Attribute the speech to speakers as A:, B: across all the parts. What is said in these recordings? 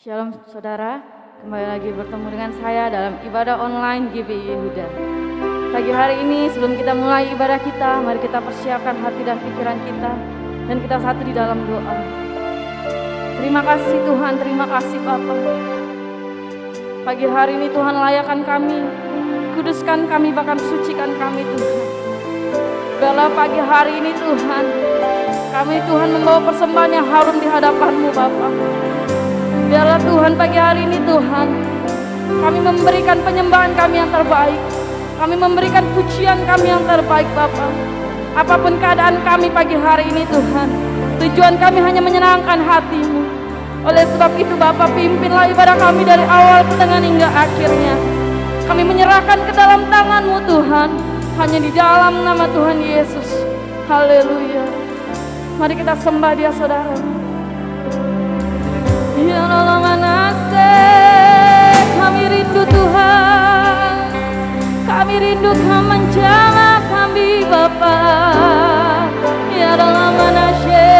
A: Shalom saudara, kembali lagi bertemu dengan saya dalam ibadah online GBI Yehuda. Pagi hari ini sebelum kita mulai ibadah kita, mari kita persiapkan hati dan pikiran kita dan kita satu di dalam doa. Terima kasih Tuhan, terima kasih Bapa. Pagi hari ini Tuhan layakan kami, kuduskan kami, bahkan sucikan kami Tuhan. Biarlah pagi hari ini Tuhan, kami Tuhan membawa persembahan yang harum di hadapan-Mu Bapa. Biarlah Tuhan pagi hari ini Tuhan, kami memberikan penyembahan kami yang terbaik. Kami memberikan pujian kami yang terbaik Bapa. Apapun keadaan kami pagi hari ini Tuhan, tujuan kami hanya menyenangkan hati-Mu. Oleh sebab itu Bapa, pimpinlah ibadah kami dari awal pertengahan hingga akhirnya. Kami menyerahkan ke dalam tangan-Mu Tuhan, hanya di dalam nama Tuhan Yesus. Haleluya. Mari kita sembah Dia saudara. Ya Allah manaseh, kami rindu Tuhan, kami rindu Kau menjamah kami Bapa. Ya Allah manaseh.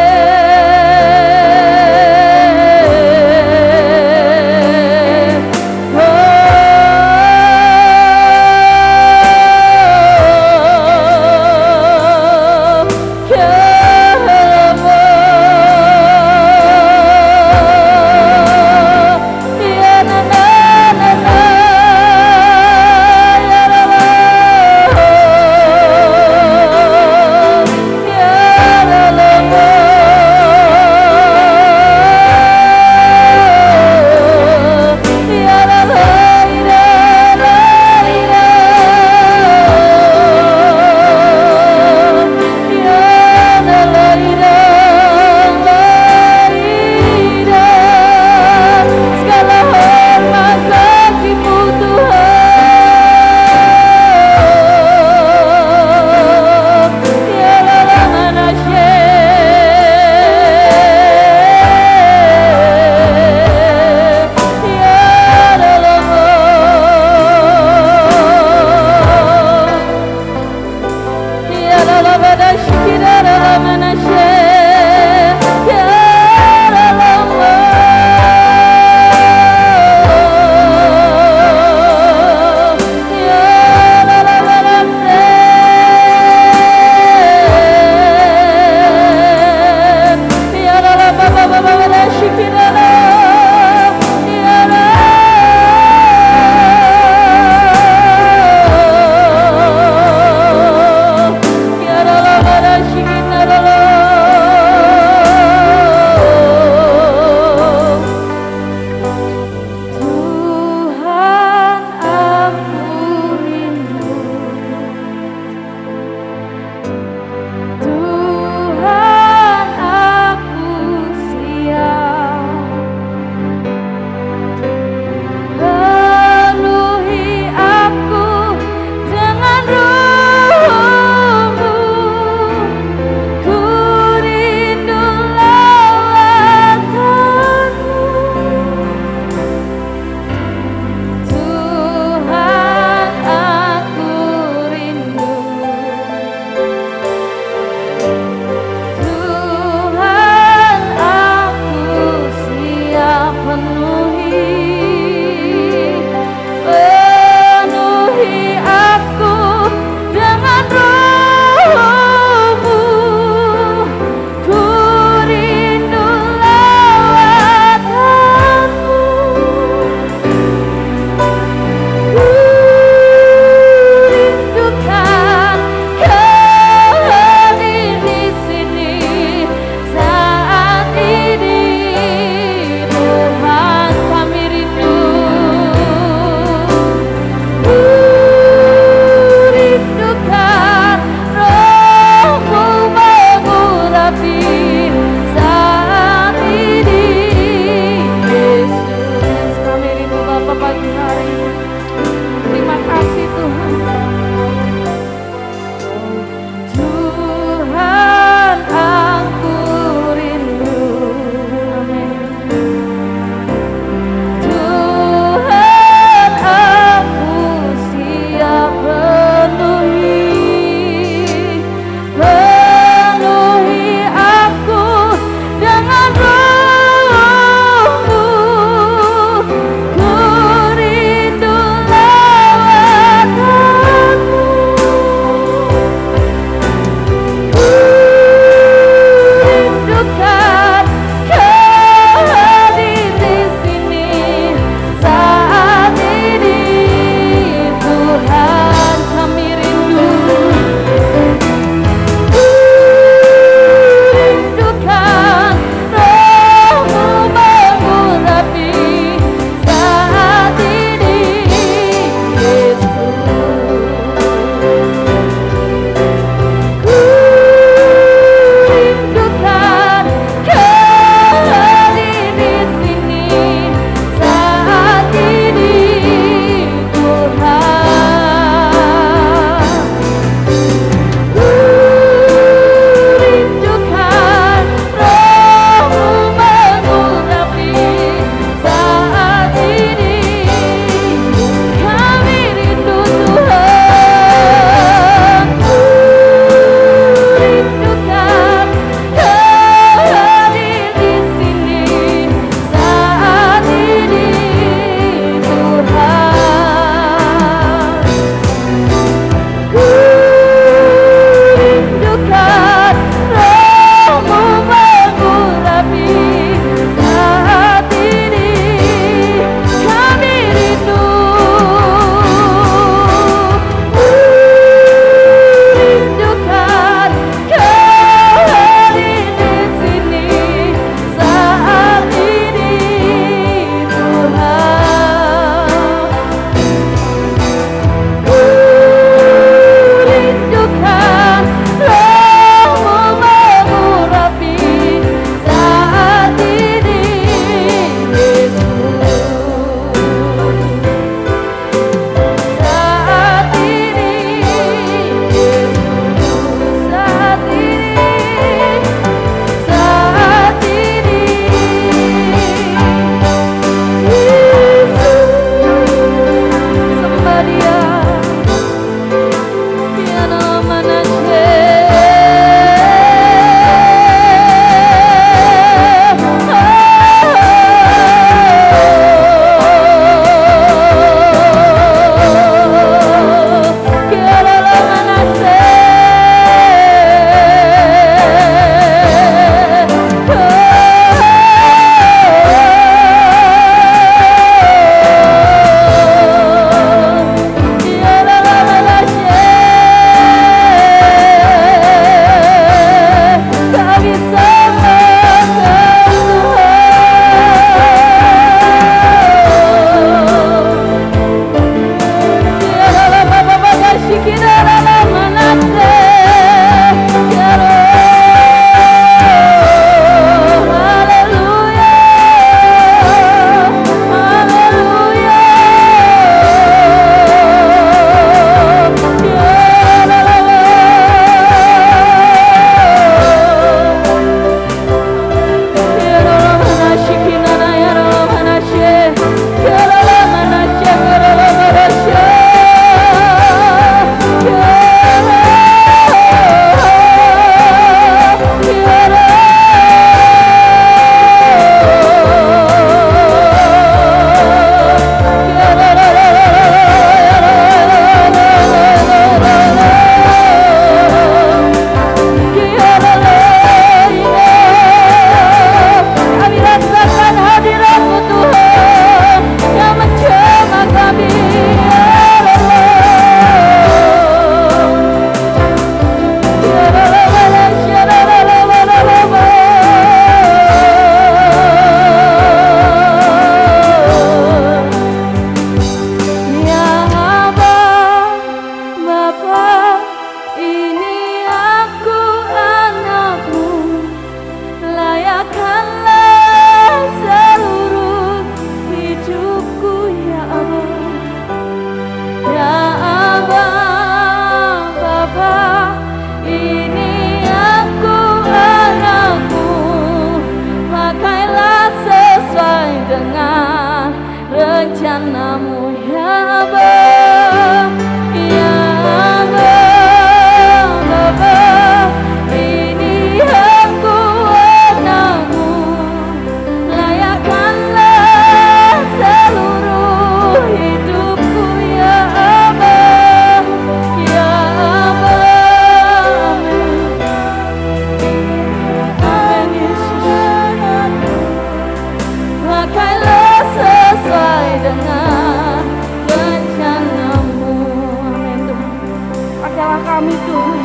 A: kami Tuhan.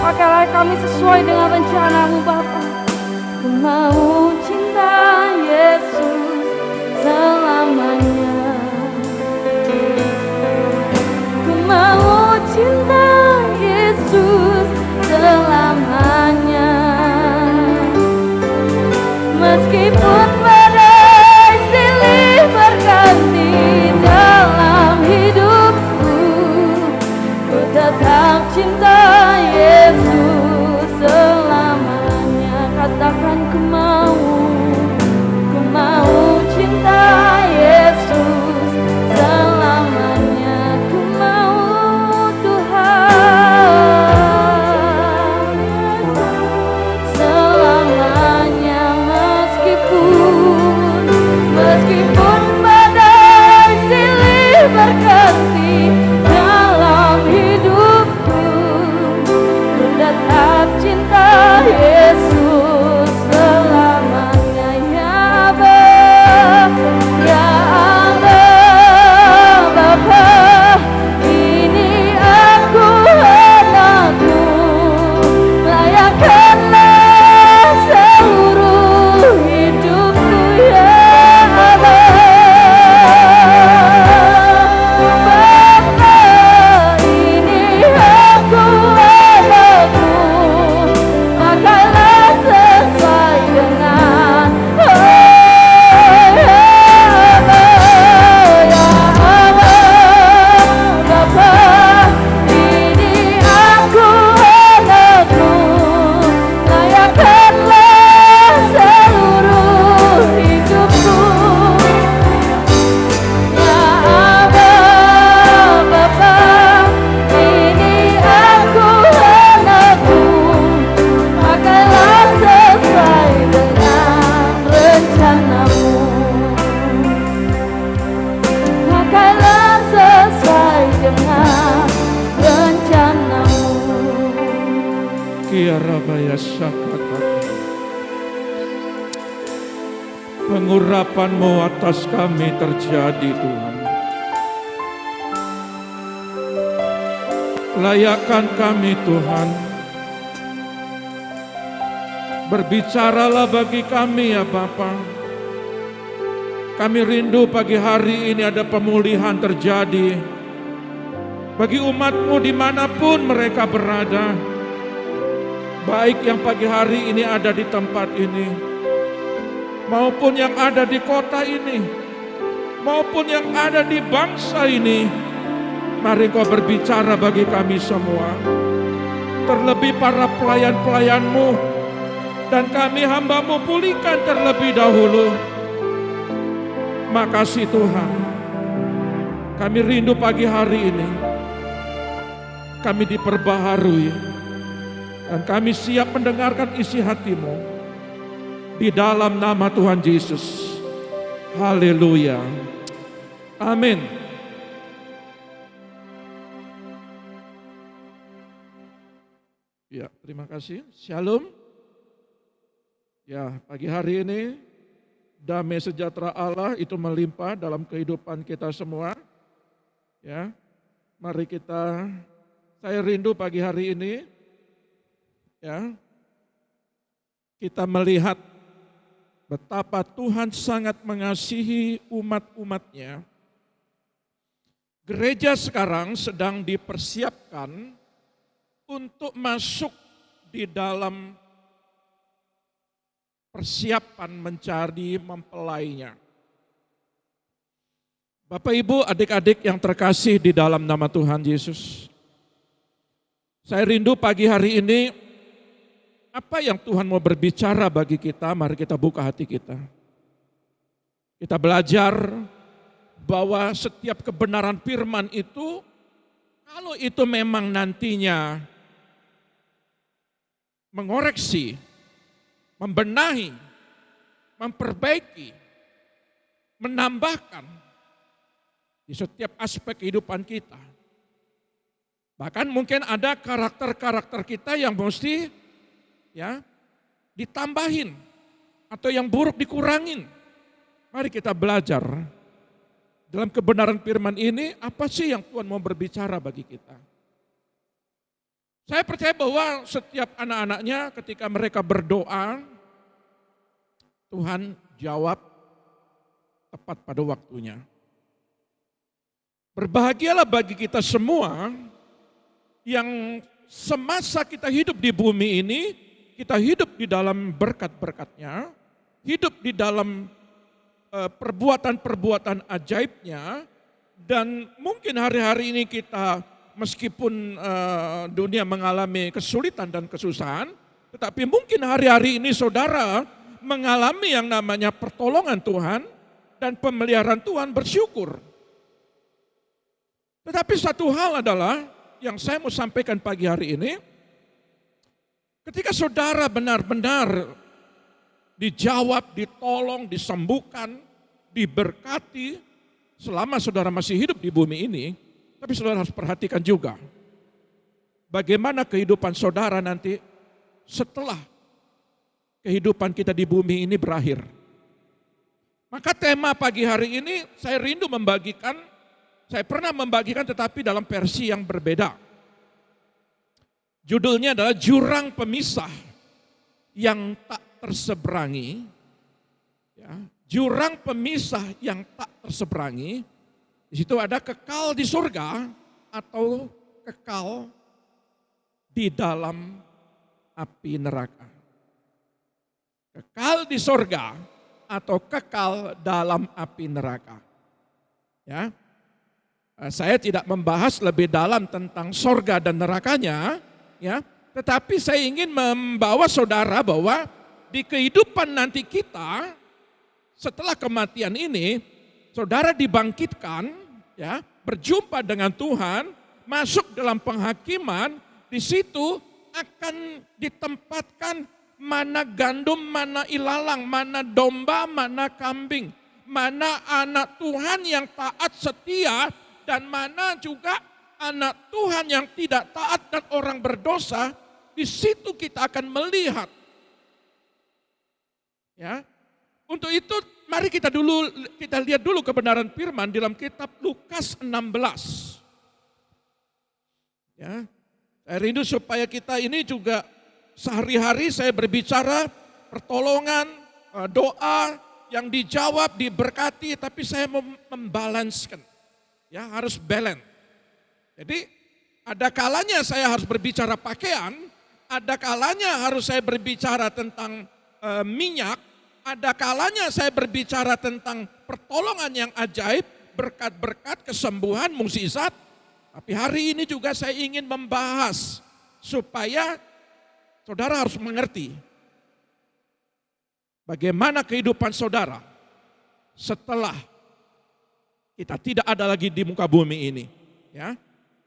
A: Pakailah kami sesuai dengan rencana-Mu Bapa. Ku mau cinta Yesus selamanya. Ku mau cinta Yesus selamanya. Meskipun badai silih berganti dalam hidupku, ku tetap cinta Yesus selamanya. Katakan ku mau cinta Yesus selamanya. Ku mau Tuhan selamanya. Meskipun badai silih berganti dalam hidupku, ku tetap cinta Yesus selamanya. Ya Aba, ya Aba, Bapa, ini aku anakmu, layakkanlah seluruh hidupku. Ya Aba, Bapa, ini aku anakmu, pakailah sesuai dengan ya Aba, ya Aba, Bapa, ini aku anakmu, layakkanlah seluruh hidupku. Ya Aba, Bapa, ini aku anakmu, pakailah sesuai dengan rencana-Mu. Pakailah sesuai dengan rencana-Mu.
B: Kiarabaya Sakata. Pengurapan-Mu atas kami terjadi Tuhan. Layakkan kami Tuhan. Berbicaralah bagi kami ya Bapa. Kami rindu pagi hari ini ada pemulihan terjadi bagi umat-Mu dimanapun mereka berada. Baik yang pagi hari ini ada di tempat ini, maupun yang ada di kota ini, maupun yang ada di bangsa ini. Mari Kau berbicara bagi kami semua. Terlebih para pelayan-pelayan-Mu, dan kami hamba-Mu pulihkan terlebih dahulu. Makasih Tuhan. Kami rindu pagi hari ini. Kami diperbaharui. Dan kami siap mendengarkan isi hati-Mu. Di dalam nama Tuhan Yesus. Haleluya. Amin. Ya, terima kasih. Shalom. Ya, pagi hari ini damai sejahtera Allah itu melimpah dalam kehidupan kita semua. Ya, mari saya rindu pagi hari ini, ya, kita melihat betapa Tuhan sangat mengasihi umat-umatnya. Gereja sekarang sedang dipersiapkan untuk masuk di dalam persiapan mencari mempelainya. Bapak, Ibu, adik-adik yang terkasih di dalam nama Tuhan Yesus. Saya rindu pagi hari ini, apa yang Tuhan mau berbicara bagi kita, mari kita buka hati kita. Kita belajar bahwa setiap kebenaran firman itu, kalau itu memang nantinya mengoreksi, membenahi, memperbaiki, menambahkan di setiap aspek kehidupan kita. Bahkan mungkin ada karakter-karakter kita yang mesti ditambahin atau yang buruk dikurangin. Mari kita belajar dalam kebenaran firman ini, apa sih yang Tuhan mau berbicara bagi kita. Saya percaya bahwa setiap anak-anaknya ketika mereka berdoa, Tuhan jawab tepat pada waktunya. Berbahagialah bagi kita semua yang semasa kita hidup di bumi ini, kita hidup di dalam berkat-berkat-Nya, hidup di dalam perbuatan-perbuatan ajaibnya, dan mungkin hari-hari ini kita meskipun dunia mengalami kesulitan dan kesusahan, tetapi mungkin hari-hari ini saudara mengalami yang namanya pertolongan Tuhan dan pemeliharaan Tuhan, bersyukur. Tetapi satu hal adalah yang saya mau sampaikan pagi hari ini, ketika saudara benar-benar dijawab, ditolong, disembuhkan, diberkati selama saudara masih hidup di bumi ini, tapi saudara harus perhatikan juga bagaimana kehidupan saudara nanti setelah kehidupan kita di bumi ini berakhir. Maka tema pagi hari ini saya rindu membagikan, saya pernah membagikan tetapi dalam versi yang berbeda. Judulnya adalah Jurang Pemisah yang Tak Terseberangi. Ya, jurang pemisah yang tak terseberangi. Di situ ada kekal di surga atau kekal di dalam api neraka. Kekal di surga atau kekal dalam api neraka. Ya, saya tidak membahas lebih dalam tentang surga dan nerakanya, ya, tetapi saya ingin membawa saudara bahwa di kehidupan nanti kita setelah kematian ini, saudara dibangkitkan, ya, berjumpa dengan Tuhan, masuk dalam penghakiman, di situ akan ditempatkan mana gandum, mana ilalang, mana domba, mana kambing, mana anak Tuhan yang taat setia, dan mana juga anak Tuhan yang tidak taat dan orang berdosa. Di situ kita akan melihat. Ya, untuk itu mari kita lihat dulu kebenaran firman dalam kitab Lukas 16. Ya, saya rindu supaya kita ini juga sehari-hari saya berbicara pertolongan, doa yang dijawab, diberkati, tapi saya membalanskan. Ya, harus balance. Jadi ada kalanya saya harus berbicara pakaian, ada kalanya harus saya berbicara tentang minyak, ada kalanya saya berbicara tentang pertolongan yang ajaib, berkat-berkat, kesembuhan, mukjizat. Tapi hari ini juga saya ingin membahas supaya saudara harus mengerti bagaimana kehidupan saudara setelah kita tidak ada lagi di muka bumi ini. Ya,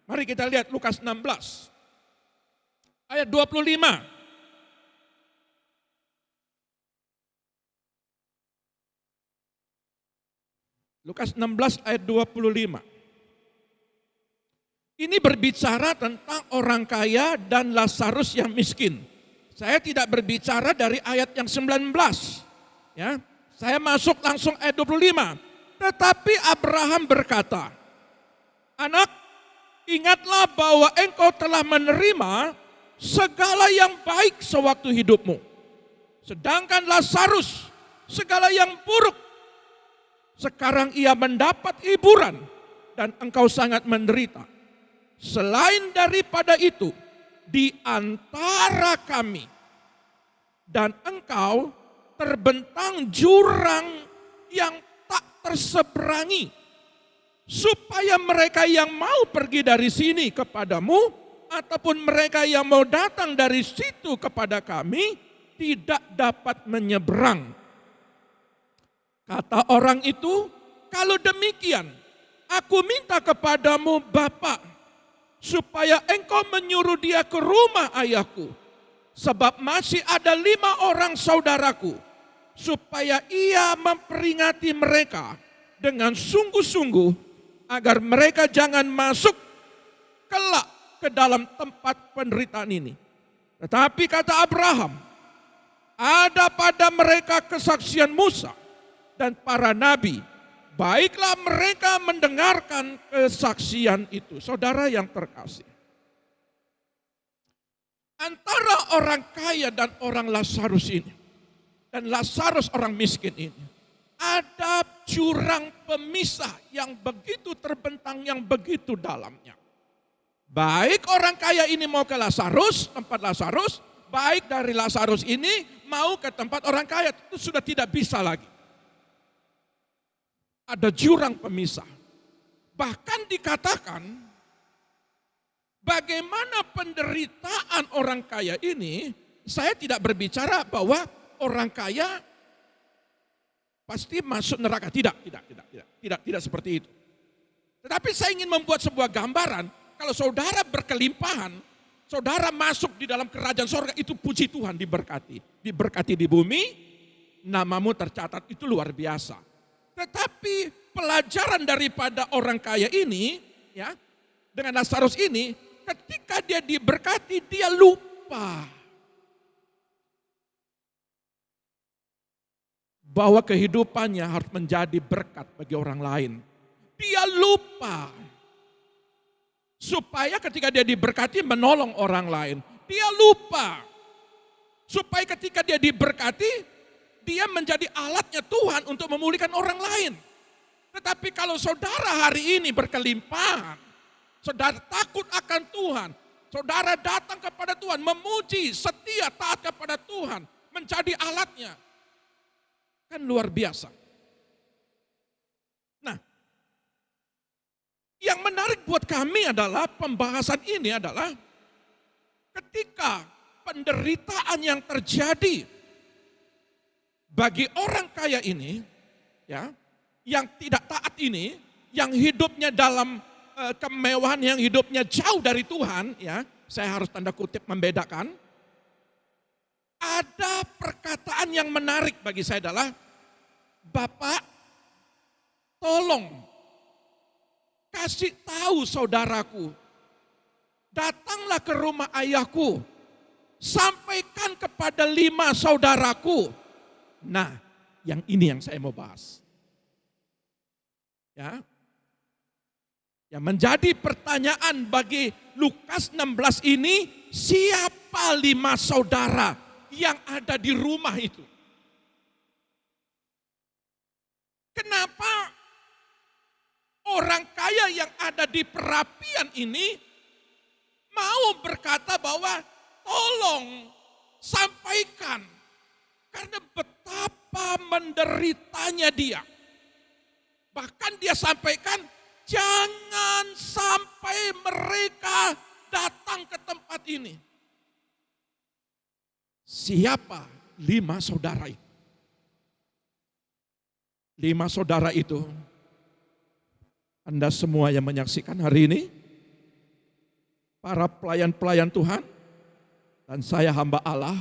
B: mari kita lihat Lukas 16 ayat 25. Lukas 16 ayat 25. Ini berbicara tentang orang kaya dan Lazarus yang miskin. Saya tidak berbicara dari ayat yang 19. Ya, saya masuk langsung ayat 25. Tetapi Abraham berkata, "Anak, ingatlah bahwa engkau telah menerima segala yang baik sewaktu hidupmu. Sedangkan Lazarus segala yang buruk. Sekarang ia mendapat hiburan dan engkau sangat menderita. Selain daripada itu, di antara kami dan engkau terbentang jurang yang tak terseberangi, supaya mereka yang mau pergi dari sini kepadamu ataupun mereka yang mau datang dari situ kepada kami tidak dapat menyeberang." Kata orang itu, "Kalau demikian, aku minta kepadamu Bapa, supaya engkau menyuruh dia ke rumah ayahku, sebab masih ada 5 orang saudaraku, supaya ia memperingati mereka dengan sungguh-sungguh, agar mereka jangan masuk kelak ke dalam tempat penderitaan ini." Tetapi kata Abraham, "Ada pada mereka kesaksian Musa dan para nabi, baiklah mereka mendengarkan kesaksian itu." Saudara yang terkasih, antara orang kaya dan orang Lazarus ini, dan Lazarus orang miskin ini, ada jurang pemisah yang begitu terbentang, yang begitu dalamnya. Baik orang kaya ini mau ke Lazarus, tempat Lazarus, baik dari Lazarus ini mau ke tempat orang kaya, itu sudah tidak bisa lagi. Ada jurang pemisah. Bahkan dikatakan, bagaimana penderitaan orang kaya ini, saya tidak berbicara bahwa orang kaya pasti masuk neraka. Tidak seperti itu. Tetapi saya ingin membuat sebuah gambaran, kalau saudara berkelimpahan, saudara masuk di dalam kerajaan surga, itu puji Tuhan, diberkati. Diberkati di bumi, namamu tercatat, itu luar biasa. Tetapi pelajaran daripada orang kaya ini, ya, dengan Lazarus ini, ketika dia diberkati, dia lupa bahwa kehidupannya harus menjadi berkat bagi orang lain. Dia lupa supaya ketika dia diberkati menolong orang lain. Dia lupa supaya ketika dia diberkati, dia menjadi alatnya Tuhan untuk memulihkan orang lain. Tetapi kalau saudara hari ini berkelimpahan, saudara takut akan Tuhan, saudara datang kepada Tuhan, memuji, setia, taat kepada Tuhan, menjadi alatnya, kan luar biasa. Nah, yang menarik buat kami adalah pembahasan ini adalah ketika penderitaan yang terjadi bagi orang kaya ini, ya, yang tidak taat ini, yang hidupnya dalam kemewahan, yang hidupnya jauh dari Tuhan, ya, saya harus tanda kutip membedakan. Ada perkataan yang menarik bagi saya adalah, Bapak, tolong kasih tahu saudaraku, datanglah ke rumah ayahku, sampaikan kepada 5 saudaraku. Nah, yang ini yang saya mau bahas. Ya. Yang menjadi pertanyaan bagi Lukas 16 ini, siapa 5 saudara yang ada di rumah itu? Kenapa orang kaya yang ada di perapian ini mau berkata bahwa tolong sampaikan, karena betapa menderitanya dia. Bahkan dia sampaikan, jangan sampai mereka datang ke tempat ini. Siapa 5 saudara itu? 5 saudara itu, Anda semua yang menyaksikan hari ini, para pelayan-pelayan Tuhan, dan saya hamba Allah,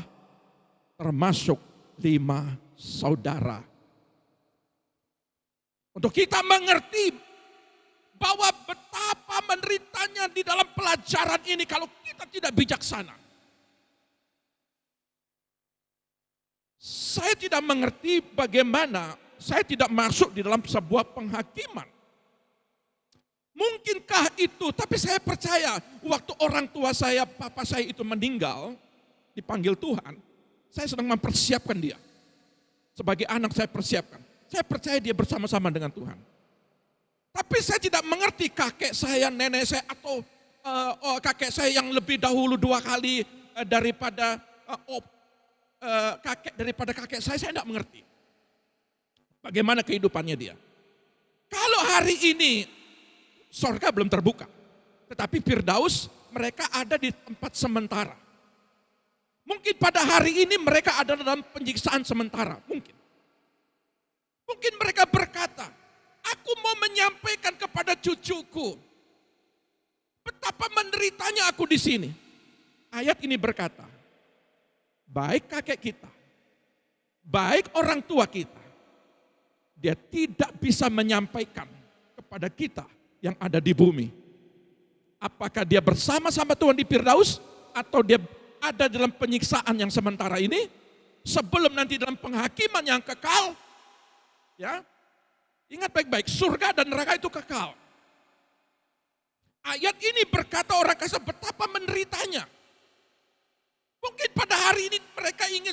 B: termasuk 5 saudara. Untuk kita mengerti bahwa betapa menderitanya di dalam pelajaran ini kalau kita tidak bijaksana. Saya tidak mengerti bagaimana, saya tidak masuk di dalam sebuah penghakiman. Mungkinkah itu, tapi saya percaya waktu orang tua saya, papa saya itu meninggal, dipanggil Tuhan, saya sedang mempersiapkan dia. Sebagai anak saya persiapkan. Saya percaya dia bersama-sama dengan Tuhan. Tapi saya tidak mengerti kakek saya, nenek saya, atau kakek saya yang lebih dahulu 2 kali daripada kakek saya tidak mengerti. Bagaimana kehidupannya dia. Kalau hari ini sorga belum terbuka, tetapi Firdaus mereka ada di tempat sementara. Mungkin pada hari ini mereka ada dalam penyiksaan sementara, mungkin. Mungkin mereka berkata, aku mau menyampaikan kepada cucuku betapa menderitanya aku di sini. Ayat ini berkata, baik kakek kita, baik orang tua kita, dia tidak bisa menyampaikan kepada kita yang ada di bumi. Apakah dia bersama-sama Tuhan di Firdaus atau dia ada dalam penyiksaan yang sementara ini sebelum nanti dalam penghakiman yang kekal. Ya, ingat baik-baik, surga dan neraka itu kekal. Ayat ini berkata orang kaya betapa menderitanya. hari ini mereka ingin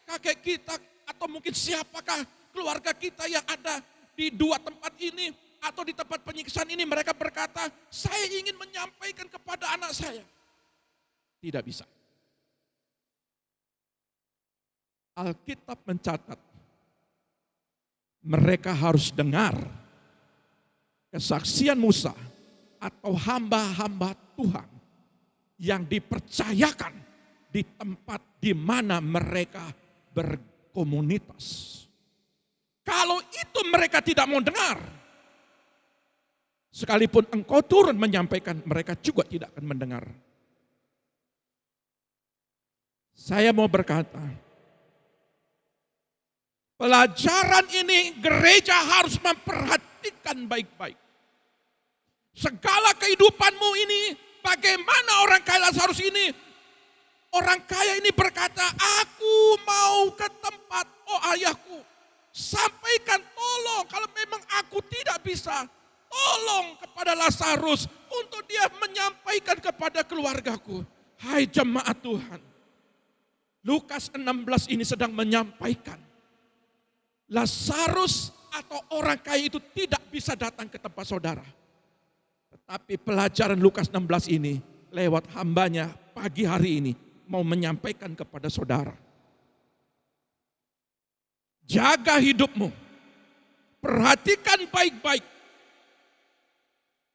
B: kakek kita atau mungkin siapakah keluarga kita yang ada di dua tempat ini atau di tempat penyiksaan ini, mereka berkata, saya ingin menyampaikan kepada anak saya. Tidak bisa. Alkitab mencatat, mereka harus dengar kesaksian Musa atau hamba-hamba Tuhan yang dipercayakan di tempat di mana mereka berkomunitas. Kalau itu mereka tidak mau dengar, sekalipun engkau turun menyampaikan, mereka juga tidak akan mendengar. Saya mau berkata, pelajaran ini gereja harus memperhatikan baik-baik. Segala kehidupanmu ini, bagaimana orang kaya Lazarus ini, orang kaya ini berkata, aku mau ke tempat, oh ayahku, sampaikan tolong, kalau memang aku tidak bisa, tolong kepada Lazarus untuk dia menyampaikan kepada keluargaku. Hai jemaat Tuhan, Lukas 16 ini sedang menyampaikan, Lazarus atau orang kaya itu tidak bisa datang ke tempat saudara. Tetapi pelajaran Lukas 16 ini lewat hambanya pagi hari ini mau menyampaikan kepada saudara. Jaga hidupmu, perhatikan baik-baik.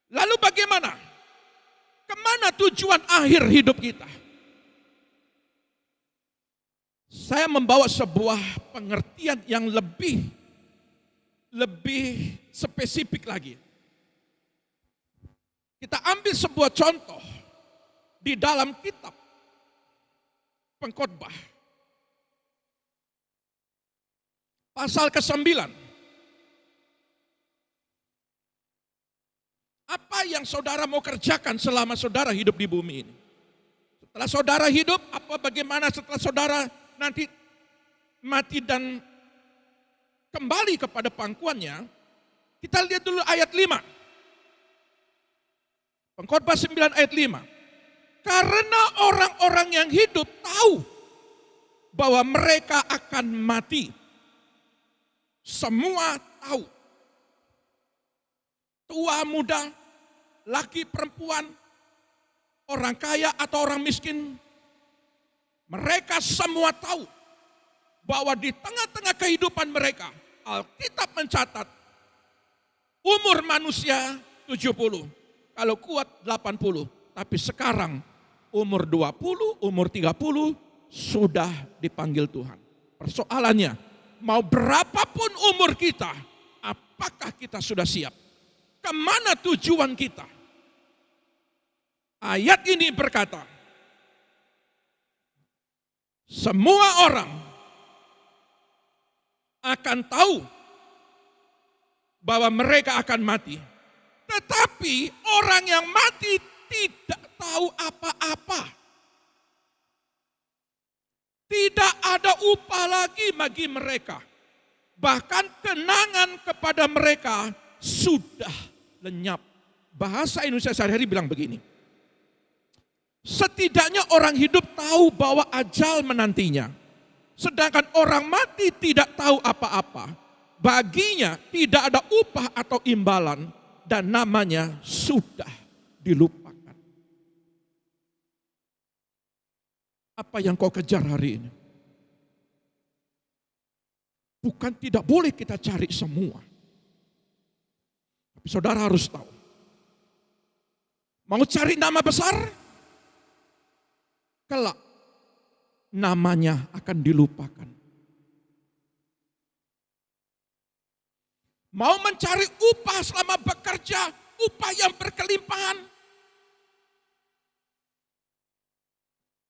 B: Lalu bagaimana? Kemana tujuan akhir hidup kita? Saya membawa sebuah pengertian yang lebih spesifik lagi. Kita ambil sebuah contoh di dalam kitab Pengkhotbah. Pasal ke-9. Apa yang saudara mau kerjakan selama saudara hidup di bumi ini? Setelah saudara hidup, bagaimana setelah saudara nanti mati dan kembali kepada pangkuannya? Kita lihat dulu ayat 5. Pengkhotbah 9 ayat 5. Karena orang-orang yang hidup tahu bahwa mereka akan mati. Semua tahu. Tua, muda, laki, perempuan, orang kaya atau orang miskin. Mereka semua tahu bahwa di tengah-tengah kehidupan mereka, Alkitab mencatat umur manusia 70. Kalau kuat 80, tapi sekarang umur 20, umur 30 sudah dipanggil Tuhan. Persoalannya, mau berapapun umur kita, apakah kita sudah siap? Kemana tujuan kita? Ayat ini berkata, semua orang akan tahu bahwa mereka akan mati. Tetapi orang yang mati tidak tahu apa-apa. Tidak ada upah lagi bagi mereka. Bahkan kenangan kepada mereka sudah lenyap. Bahasa Indonesia sehari-hari bilang begini. Setidaknya orang hidup tahu bahwa ajal menantinya. Sedangkan orang mati tidak tahu apa-apa. Baginya tidak ada upah atau imbalan. Dan namanya sudah dilupakan. Apa yang kau kejar hari ini? Bukan tidak boleh kita cari semua. Tapi saudara harus tahu. Mau cari nama besar? Kelak namanya akan dilupakan. Mau mencari upah selama bekerja, upah yang berkelimpahan.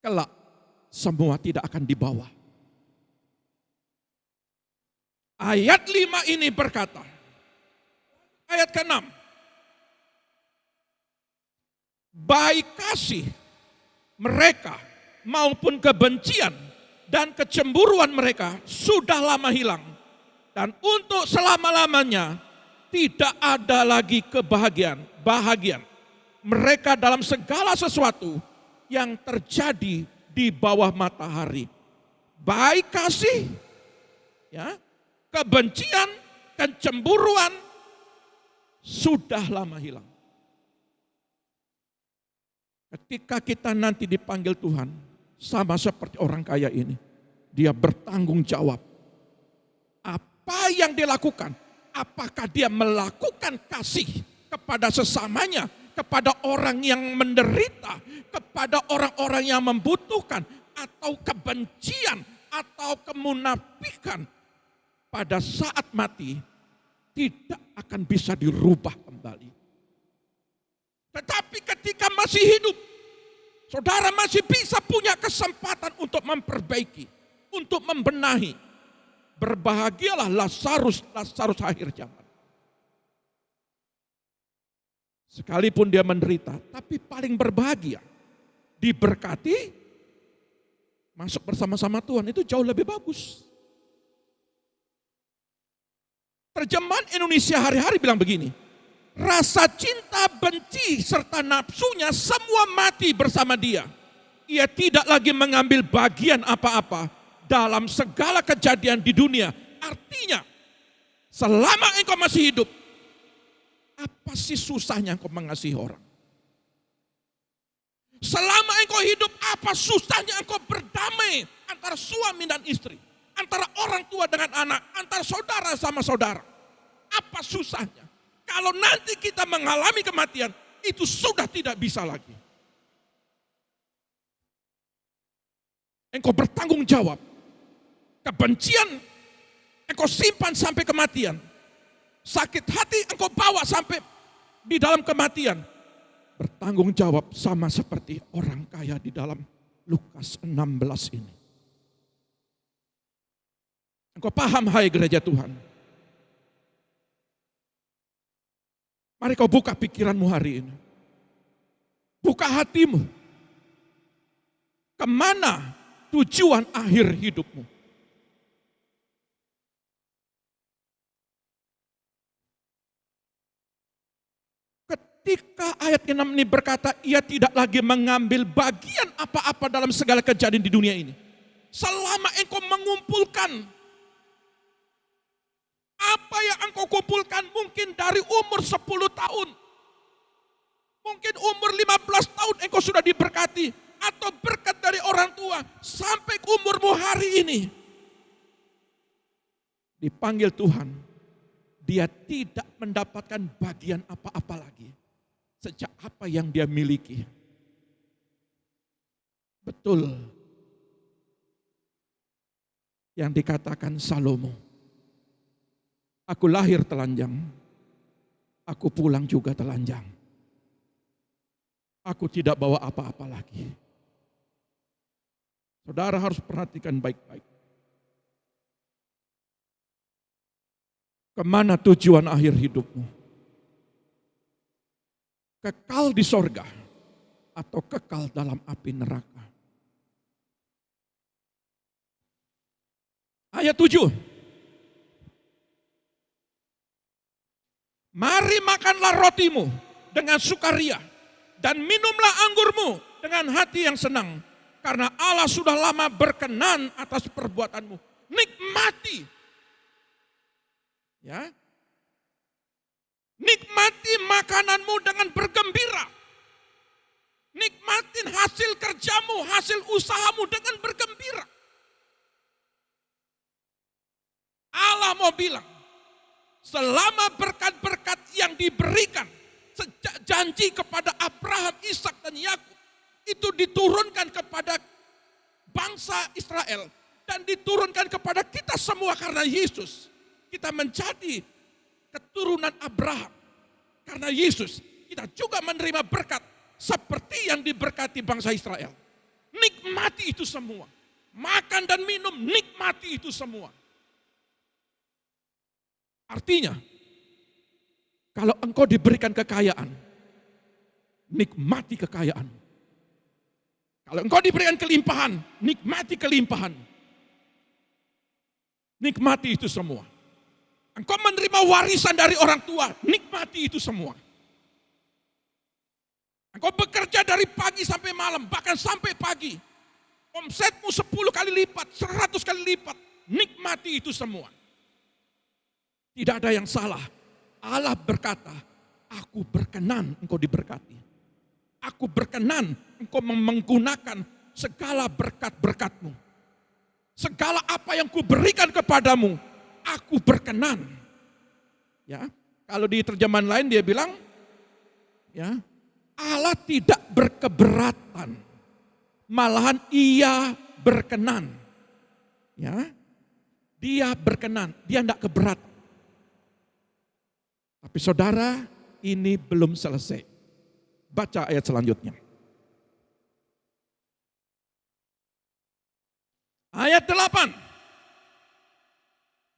B: Kelak semua tidak akan dibawa. Ayat 5 ini berkata, ayat ke-6. Baik kasih mereka maupun kebencian dan kecemburuan mereka sudah lama hilang. Dan untuk selama-lamanya tidak ada lagi bahagian mereka dalam segala sesuatu yang terjadi di bawah matahari. Baik kasih, ya, kebencian, kecemburuan sudah lama hilang. Ketika kita nanti dipanggil Tuhan, sama seperti orang kaya ini, dia bertanggung jawab. Apa yang dia lakukan? Apakah dia melakukan kasih kepada sesamanya, kepada orang yang menderita, kepada orang-orang yang membutuhkan, atau kebencian, atau kemunafikan, pada saat mati tidak akan bisa dirubah kembali. Tetapi ketika masih hidup, saudara masih bisa punya kesempatan untuk memperbaiki, untuk membenahi. Berbahagialah Lazarus akhir zaman. Sekalipun dia menderita, tapi paling berbahagia, diberkati, masuk bersama-sama Tuhan, itu jauh lebih bagus. Terjemahan Indonesia hari-hari bilang begini, rasa cinta, benci, serta nafsunya semua mati bersama dia. Ia tidak lagi mengambil bagian apa-apa dalam segala kejadian di dunia. Artinya, selama engkau masih hidup, apa sih susahnya engkau mengasihi orang? Selama engkau hidup, apa susahnya engkau berdamai antara suami dan istri, antara orang tua dengan anak, antara saudara sama saudara? Apa susahnya? Kalau nanti kita mengalami kematian, itu sudah tidak bisa lagi. Engkau bertanggung jawab. Kebencian engkau simpan sampai kematian. Sakit hati engkau bawa sampai di dalam kematian. Bertanggung jawab sama seperti orang kaya di dalam Lukas 16 ini. Engkau paham, hai gereja Tuhan? Mari kau buka pikiranmu hari ini. Buka hatimu. Kemana tujuan akhir hidupmu? Ketika ayat 6 ini berkata, ia tidak lagi mengambil bagian apa-apa dalam segala kejadian di dunia ini. Selama engkau mengumpulkan apa yang engkau kumpulkan, mungkin dari umur 10 tahun, mungkin umur 15 tahun engkau sudah diberkati, atau berkat dari orang tua, sampai ke umurmu hari ini. Dipanggil Tuhan, dia tidak mendapatkan bagian apa-apa lagi. Sejak apa yang dia miliki. Betul yang dikatakan Salomo. Aku lahir telanjang, aku pulang juga telanjang. Aku tidak bawa apa-apa lagi. Saudara harus perhatikan baik-baik. Kemana tujuan akhir hidupmu? Kekal di sorga atau kekal dalam api neraka? Ayat 7. Mari makanlah rotimu dengan sukaria dan minumlah anggurmu dengan hati yang senang. Karena Allah sudah lama berkenan atas perbuatanmu. Nikmati. Ya. Nikmati makananmu dengan bergembira. Nikmatin hasil kerjamu, hasil usahamu dengan bergembira. Allah mau bilang, selama berkat-berkat yang diberikan sejak janji kepada Abraham, Ishak dan Yakub itu diturunkan kepada bangsa Israel dan diturunkan kepada kita semua karena Yesus. Kita menjadi keturunan Abraham. Karena Yesus, kita juga menerima berkat seperti yang diberkati bangsa Israel. Nikmati itu semua. Makan dan minum, nikmati itu semua. Artinya, kalau engkau diberikan kekayaan, nikmati kekayaan. Kalau engkau diberikan kelimpahan, nikmati kelimpahan. Nikmati itu semua. Engkau menerima warisan dari orang tua, nikmati itu semua. Engkau bekerja dari pagi sampai malam, bahkan sampai pagi. omsetmu 10 kali lipat, 100 kali lipat. Nikmati itu semua. Tidak ada yang salah. Allah berkata, aku berkenan engkau diberkati. Aku berkenan engkau menggunakan segala berkat-berkatmu. Segala apa yang kuberikan kepadamu, aku berkenan. Ya, kalau di terjemahan lain dia bilang, ya, Allah tidak berkeberatan, malahan Ia berkenan. Ya, Dia berkenan, Dia tidak keberatan. Tapi saudara, ini belum selesai. Baca ayat selanjutnya. Ayat 8.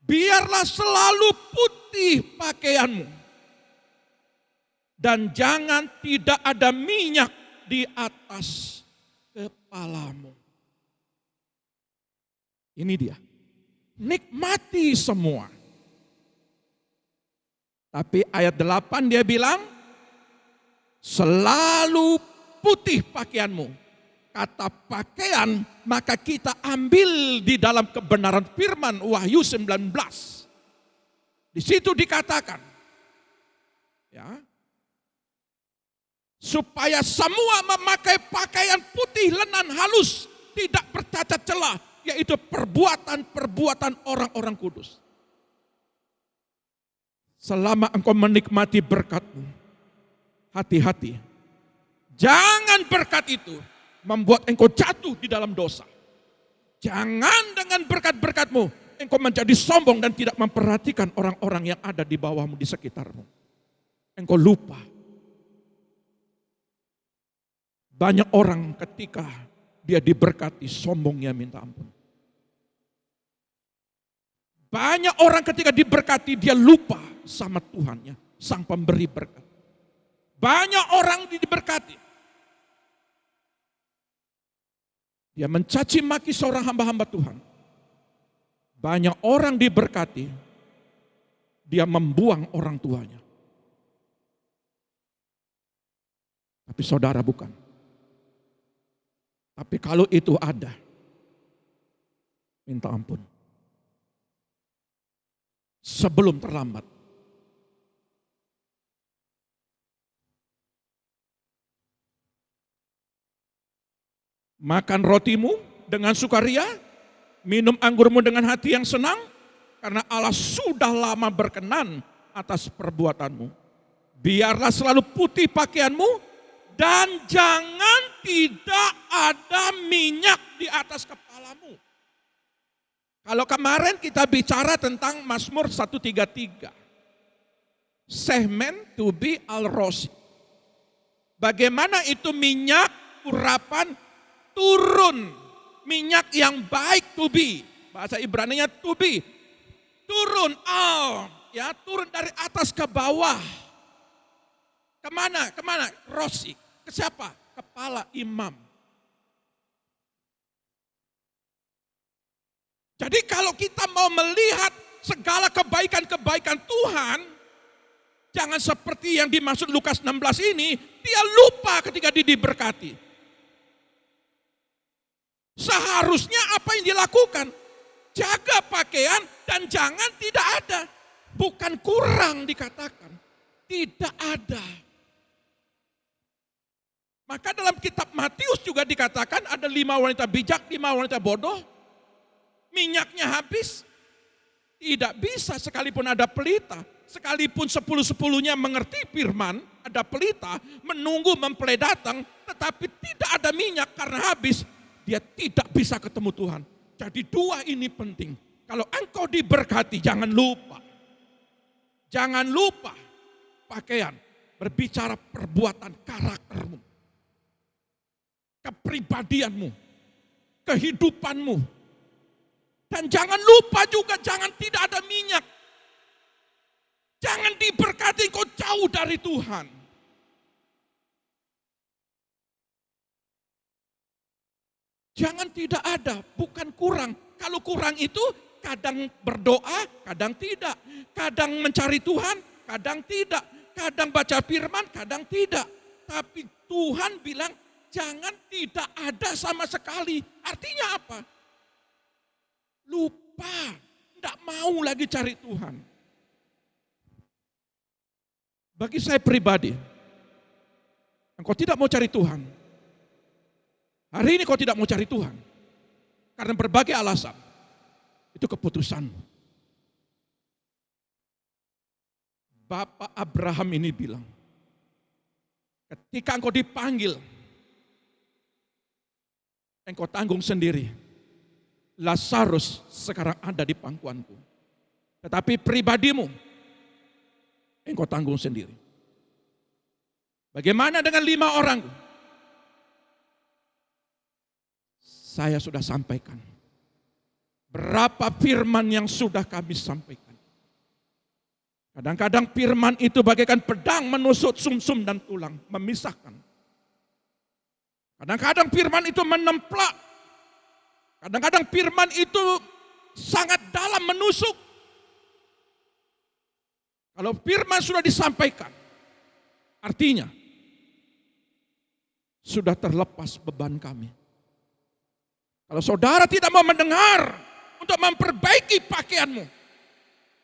B: Biarlah selalu putih pakaianmu. Dan jangan tidak ada minyak di atas kepalamu. Ini dia. Nikmati semua. Tapi ayat 8 dia bilang, selalu putih pakaianmu. Kata pakaian, maka kita ambil di dalam kebenaran firman Wahyu 19. Di situ dikatakan, ya, supaya semua memakai pakaian putih lenan halus, tidak bercacat celah, yaitu perbuatan-perbuatan orang-orang kudus. Selama engkau menikmati berkat-Mu, hati-hati. Jangan berkat itu membuat engkau jatuh di dalam dosa. Jangan dengan berkat-berkat-Mu engkau menjadi sombong dan tidak memperhatikan orang-orang yang ada di bawahmu, di sekitarmu. Engkau lupa. Banyak orang ketika dia diberkati, sombongnya minta ampun. Banyak orang ketika diberkati dia lupa sama Tuhannya, sang pemberi berkat. Banyak orang diberkati, dia mencaci maki seorang hamba-hamba Tuhan. Banyak orang diberkati, dia membuang orang tuanya. Tapi saudara bukan. Tapi kalau itu ada, minta ampun. Sebelum terlambat. Makan rotimu dengan sukaria, minum anggurmu dengan hati yang senang, karena Allah sudah lama berkenan atas perbuatanmu. Biarlah selalu putih pakaianmu, dan jangan tidak ada minyak di atas kepalamu. Kalau kemarin kita bicara tentang Mazmur 133, Sehmen to be al-rosi. Bagaimana itu minyak urapan turun, minyak yang baik to be, bahasa Ibraninya to be, turun ya, turun dari atas ke bawah. Kemana? Rosi. Ke siapa? Kepala imam. Jadi kalau kita mau melihat segala kebaikan-kebaikan Tuhan, jangan seperti yang dimaksud Lukas 16 ini, dia lupa ketika dia diberkati. Seharusnya apa yang dilakukan? Jaga pakaian dan jangan tidak ada. Bukan kurang dikatakan. Tidak ada. Maka dalam kitab Matius juga dikatakan ada 5 wanita bijak, 5 wanita bodoh. Minyaknya habis. Tidak bisa sekalipun ada pelita. Sekalipun 10-10-nya mengerti firman, ada pelita, menunggu mempelai datang, tetapi tidak ada minyak karena habis. Dia tidak bisa ketemu Tuhan. Jadi 2 ini penting. Kalau engkau diberkati, jangan lupa. Jangan lupa pakaian. Berbicara perbuatan karaktermu. Kepribadianmu. Kehidupanmu. Dan jangan lupa juga, jangan tidak ada minyak. Jangan diberkati engkau jauh dari Tuhan. Jangan tidak ada, bukan kurang. Kalau kurang itu kadang berdoa, kadang tidak. Kadang mencari Tuhan, kadang tidak. Kadang baca firman, kadang tidak. Tapi Tuhan bilang jangan tidak ada sama sekali. Artinya apa? Lupa, tidak mau lagi cari Tuhan. Bagi saya pribadi, engkau tidak mau cari Tuhan. Hari ini kau tidak mau cari Tuhan. Karena berbagai alasan. Itu keputusanmu. Bapak Abraham ini bilang, ketika engkau dipanggil, engkau tanggung sendiri. Lazarus sekarang ada di pangkuanku. Tetapi pribadimu, engkau tanggung sendiri. Bagaimana dengan 5 orang? Saya sudah sampaikan. Berapa firman yang sudah kami sampaikan. Kadang-kadang firman itu bagaikan pedang menusuk sumsum dan tulang, memisahkan. Kadang-kadang firman itu menemplak. Kadang-kadang firman itu sangat dalam menusuk. Kalau firman sudah disampaikan, artinya sudah terlepas beban kami. Kalau saudara tidak mau mendengar untuk memperbaiki pakaianmu,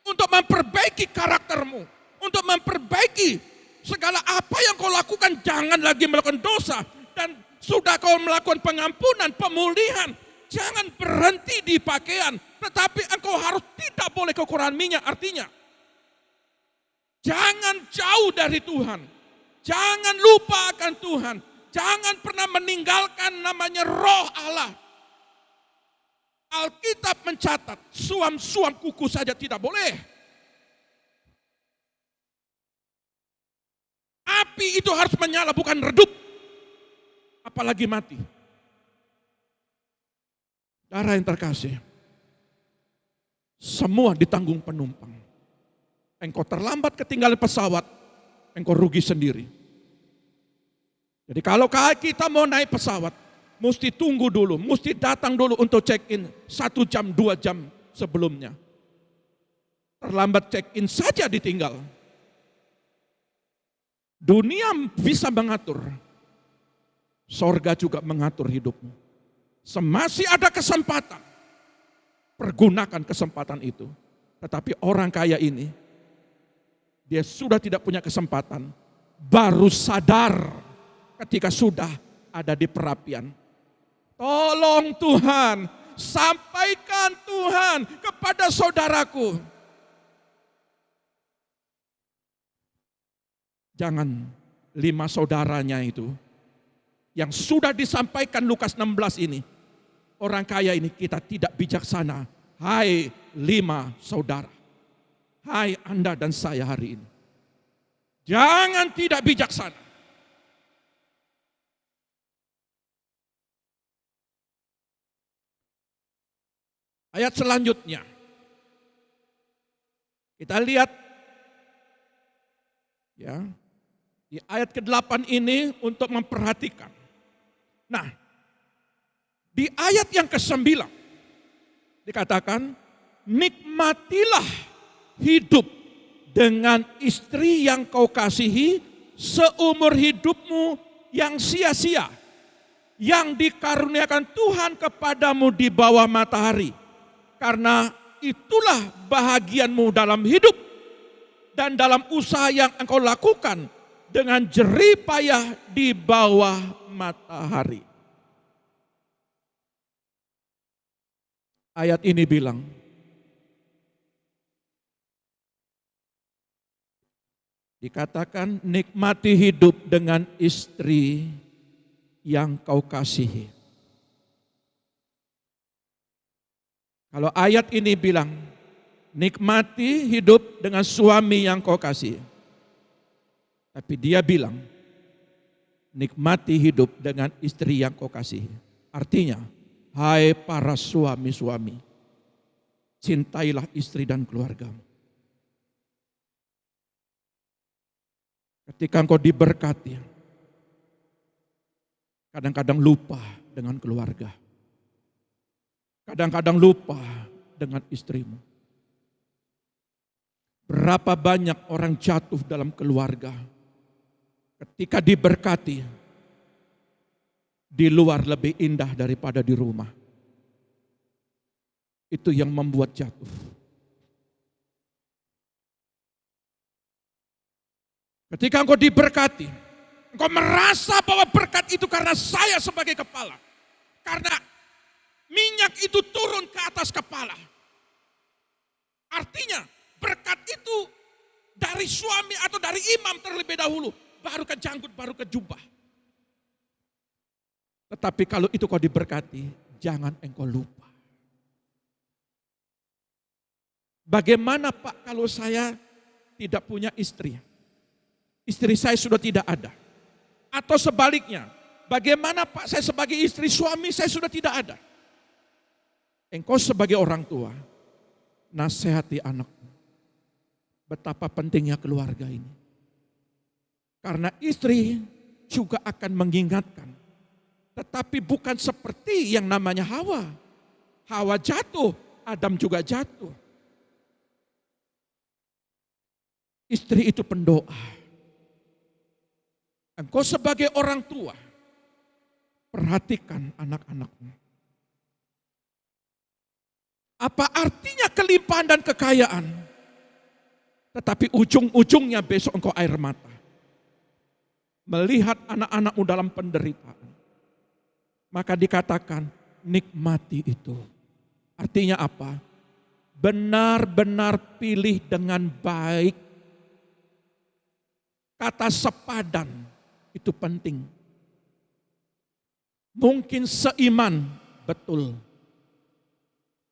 B: untuk memperbaiki karaktermu, untuk memperbaiki segala apa yang kau lakukan, jangan lagi melakukan dosa. Dan sudah kau melakukan pengampunan, pemulihan, jangan berhenti di pakaian, tetapi engkau harus tidak boleh kekurangan minyak. Artinya, jangan jauh dari Tuhan. Jangan lupa akan Tuhan. Jangan pernah meninggalkan namanya Roh Allah. Alkitab mencatat, suam-suam kuku saja tidak boleh. Api itu harus menyala, bukan redup. Apalagi mati. Saudara yang terkasih, semua ditanggung penumpang. Engkau terlambat ketinggalan pesawat, engkau rugi sendiri. Jadi kalau kita mau naik pesawat, mesti tunggu dulu, mesti datang dulu untuk check-in 1 jam, 2 jam sebelumnya. Terlambat check-in saja ditinggal. Dunia bisa mengatur, sorga juga mengatur hidupmu. Semasih ada kesempatan, pergunakan kesempatan itu. Tetapi orang kaya ini, dia sudah tidak punya kesempatan, baru sadar ketika sudah ada di perapian. Tolong Tuhan, sampaikan Tuhan kepada saudaraku. Jangan 5 saudaranya itu, yang sudah disampaikan Lukas 16 ini, orang kaya ini kita tidak bijaksana. Hai 5 saudara. Hai Anda dan saya hari ini. Jangan tidak bijaksana. Ayat selanjutnya. Kita lihat. Ya. Di ayat ke-8 ini untuk memperhatikan. Nah, di ayat yang ke-9 dikatakan, nikmatilah hidup dengan istri yang kau kasihi seumur hidupmu yang sia-sia, yang dikaruniakan Tuhan kepadamu di bawah matahari. Karena itulah bahagianmu dalam hidup dan dalam usaha yang engkau lakukan dengan jerih payah di bawah matahari. Ayat ini bilang, dikatakan nikmati hidup dengan istri yang kau kasihi. Kalau ayat ini bilang, nikmati hidup dengan suami yang kau kasihi. Tapi dia bilang, nikmati hidup dengan istri yang kau kasihi. Artinya, hai para suami-suami, cintailah istri dan keluargamu. Ketika engkau diberkati, kadang-kadang lupa dengan keluarga. Kadang-kadang lupa dengan istrimu. Berapa banyak orang jatuh dalam keluarga. Ketika diberkati, Di luar lebih indah daripada di rumah. Itu yang membuat jatuh. Ketika engkau diberkati, engkau merasa bahwa berkat itu karena saya sebagai kepala. Karena minyak itu turun ke atas kepala. Artinya berkat itu dari suami atau dari imam terlebih dahulu. Baru ke janggut, baru ke jubah. Tetapi kalau itu kau diberkati, jangan engkau lupa. Bagaimana Pak kalau saya tidak punya istri? Istri saya sudah tidak ada. Atau sebaliknya, bagaimana Pak saya sebagai istri, suami saya sudah tidak ada? Engkau sebagai orang tua, nasihati anakmu. Betapa pentingnya keluarga ini. Karena istri juga akan mengingatkan. Tetapi bukan seperti yang namanya Hawa. Hawa jatuh, Adam juga jatuh. Istri itu pendoa. Engkau sebagai orang tua, perhatikan anak-anakmu. Apa artinya kelimpahan dan kekayaan? Tetapi ujung-ujungnya besok engkau air mata. Melihat anak-anakmu dalam penderitaan. Maka dikatakan nikmati itu. Artinya apa? Benar-benar pilih dengan baik. Kata sepadan itu penting. Mungkin seiman, betul.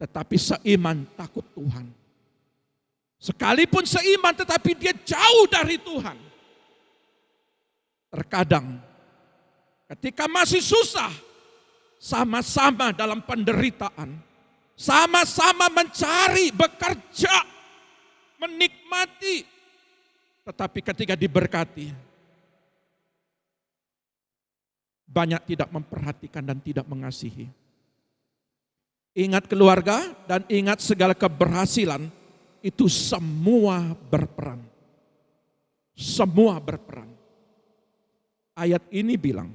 B: Tetapi seiman takut Tuhan. Sekalipun seiman tetapi dia jauh dari Tuhan. Terkadang ketika masih susah, sama-sama dalam penderitaan, sama-sama mencari, bekerja, menikmati. Tetapi ketika diberkati, banyak tidak memperhatikan dan tidak mengasihi. Ingat keluarga dan ingat segala keberhasilan, itu semua berperan. Semua berperan. Ayat ini bilang,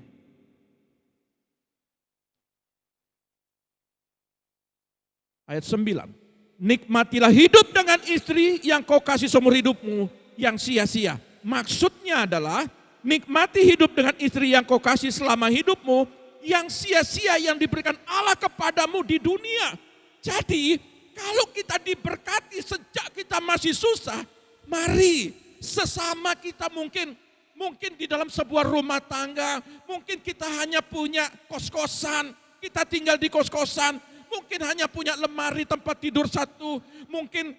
B: ayat 9, nikmatilah hidup dengan istri yang kau kasih seumur hidupmu yang sia-sia. Maksudnya adalah nikmati hidup dengan istri yang kau kasih selama hidupmu yang sia-sia yang diberikan Allah kepadamu di dunia. Jadi kalau kita diberkati sejak kita masih susah, mari sesama kita mungkin di dalam sebuah rumah tangga, mungkin kita hanya punya kos-kosan, kita tinggal di kos-kosan, mungkin hanya punya lemari tempat tidur satu, mungkin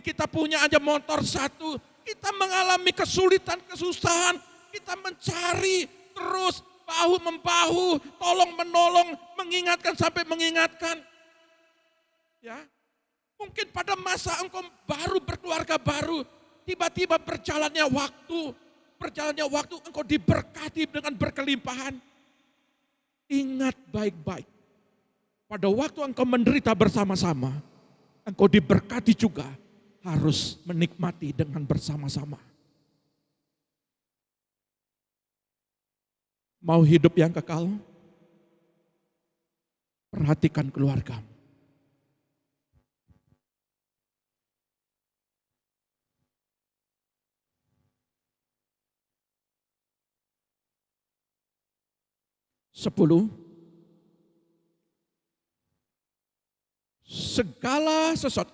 B: kita punya aja motor satu, kita mengalami kesulitan, kesusahan, kita mencari terus bahu-membahu, tolong-menolong, mengingatkan sampai mengingatkan. Ya, mungkin pada masa engkau baru berkeluarga baru, tiba-tiba berjalannya waktu engkau diberkati dengan berkelimpahan. Ingat baik-baik. Pada waktu engkau menderita bersama-sama, engkau diberkati juga harus menikmati dengan bersama-sama. Mau hidup yang kekal? Perhatikan keluargamu. Segala sesuatu,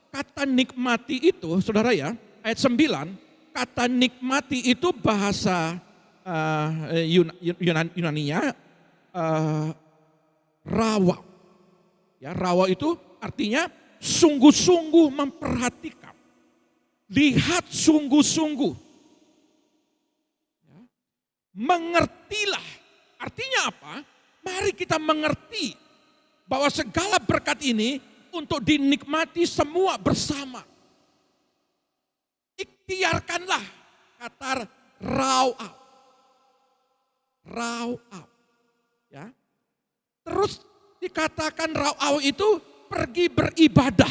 B: kata nikmati itu, saudara ya, ayat 9, kata nikmati itu bahasa Yunaninya rawa. Ya, rawa itu artinya sungguh-sungguh memperhatikan. Lihat sungguh-sungguh. Ya. Mengertilah. Artinya apa? Mari kita mengerti bahwa segala berkat ini untuk dinikmati semua bersama. Ikhtiarkanlah, kata rau'au. Rau'au. Ya. Terus dikatakan rau'au itu pergi beribadah.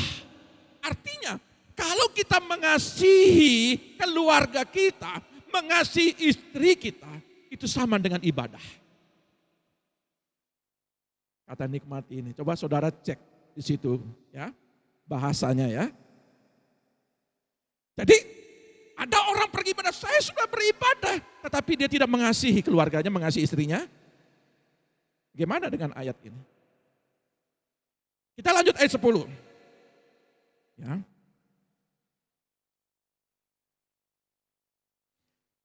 B: Artinya kalau kita mengasihi keluarga kita, mengasihi istri kita, itu sama dengan ibadah. Kata nikmati ini. Coba saudara cek di situ ya. Bahasanya ya. Jadi ada orang pergi ibadah, saya sudah beribadah. Tetapi dia tidak mengasihi keluarganya, mengasihi istrinya. Gimana dengan ayat ini? Kita lanjut ayat 10. Ya.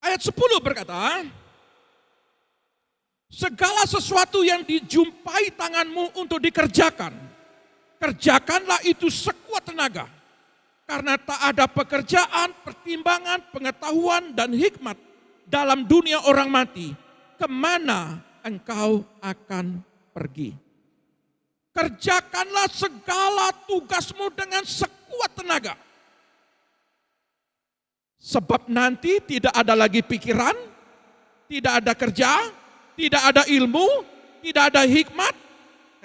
B: Ayat 10 berkata, segala sesuatu yang dijumpai tanganmu untuk dikerjakan, kerjakanlah itu sekuat tenaga. Karena tak ada pekerjaan, pertimbangan, pengetahuan, dan hikmat dalam dunia orang mati. Kemana engkau akan pergi? Kerjakanlah segala tugasmu dengan sekuat tenaga. Sebab nanti tidak ada lagi pikiran, tidak ada kerja, tidak ada ilmu, tidak ada hikmat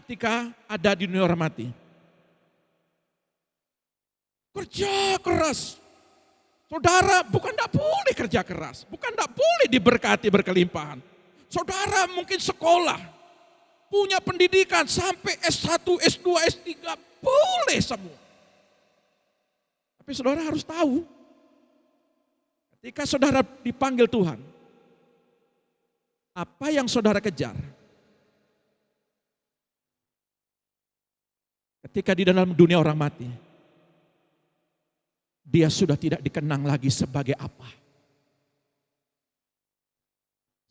B: ketika ada di dunia orang mati. Kerja keras. Saudara bukan tidak boleh kerja keras, bukan tidak boleh diberkati berkelimpahan. Saudara mungkin sekolah, punya pendidikan sampai S1, S2, S3, boleh semua. Tapi saudara harus tahu, ketika saudara dipanggil Tuhan, apa yang saudara kejar? Ketika di dalam dunia orang mati, dia sudah tidak dikenang lagi sebagai apa?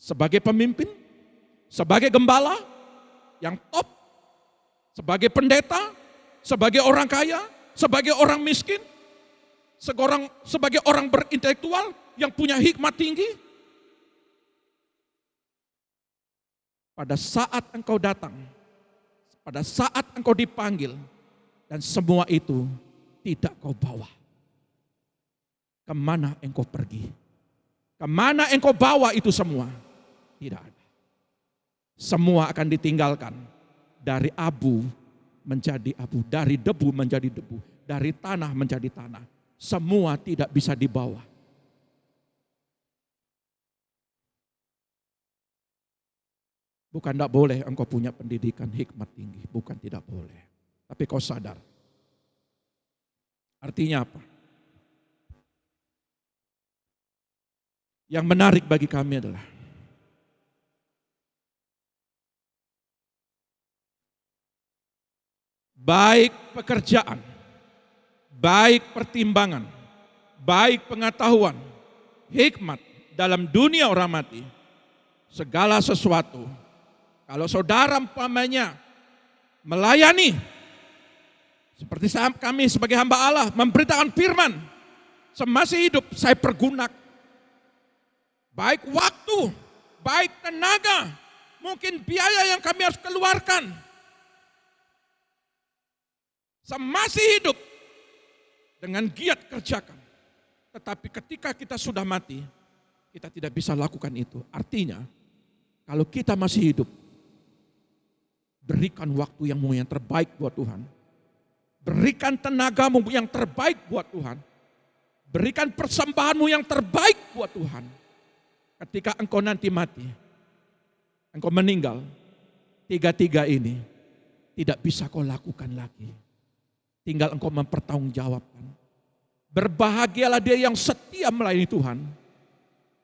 B: Sebagai pemimpin, sebagai gembala yang top, sebagai pendeta, sebagai orang kaya, sebagai orang miskin, sebagai orang berintelektual yang punya hikmat tinggi. Pada saat engkau datang, pada saat engkau dipanggil, dan semua itu tidak kau bawa. Kemana engkau pergi? Kemana engkau bawa itu semua? Tidak ada. Semua akan ditinggalkan. Dari abu menjadi abu, dari debu menjadi debu, dari tanah menjadi tanah. Semua tidak bisa dibawa. Bukan tidak boleh engkau punya pendidikan hikmat tinggi, bukan tidak boleh. Tapi kau sadar. Artinya apa? Yang menarik bagi kami adalah baik pekerjaan, baik pertimbangan, baik pengetahuan, hikmat dalam dunia orang mati, segala sesuatu. Kalau saudara umpamanya melayani, seperti kami sebagai hamba Allah memberitakan firman, semasih hidup saya pergunakan. Baik waktu, baik tenaga, mungkin biaya yang kami harus keluarkan. Semasih hidup, dengan giat kerjakan. Tetapi ketika kita sudah mati, kita tidak bisa lakukan itu. Artinya, kalau kita masih hidup, berikan waktu yang terbaik buat Tuhan. Berikan tenagamu yang terbaik buat Tuhan. Berikan persembahanmu yang terbaik buat Tuhan. Ketika engkau nanti mati, engkau meninggal, tiga-tiga ini tidak bisa kau lakukan lagi. Tinggal engkau mempertanggungjawabkan. Berbahagialah dia yang setia melayani Tuhan,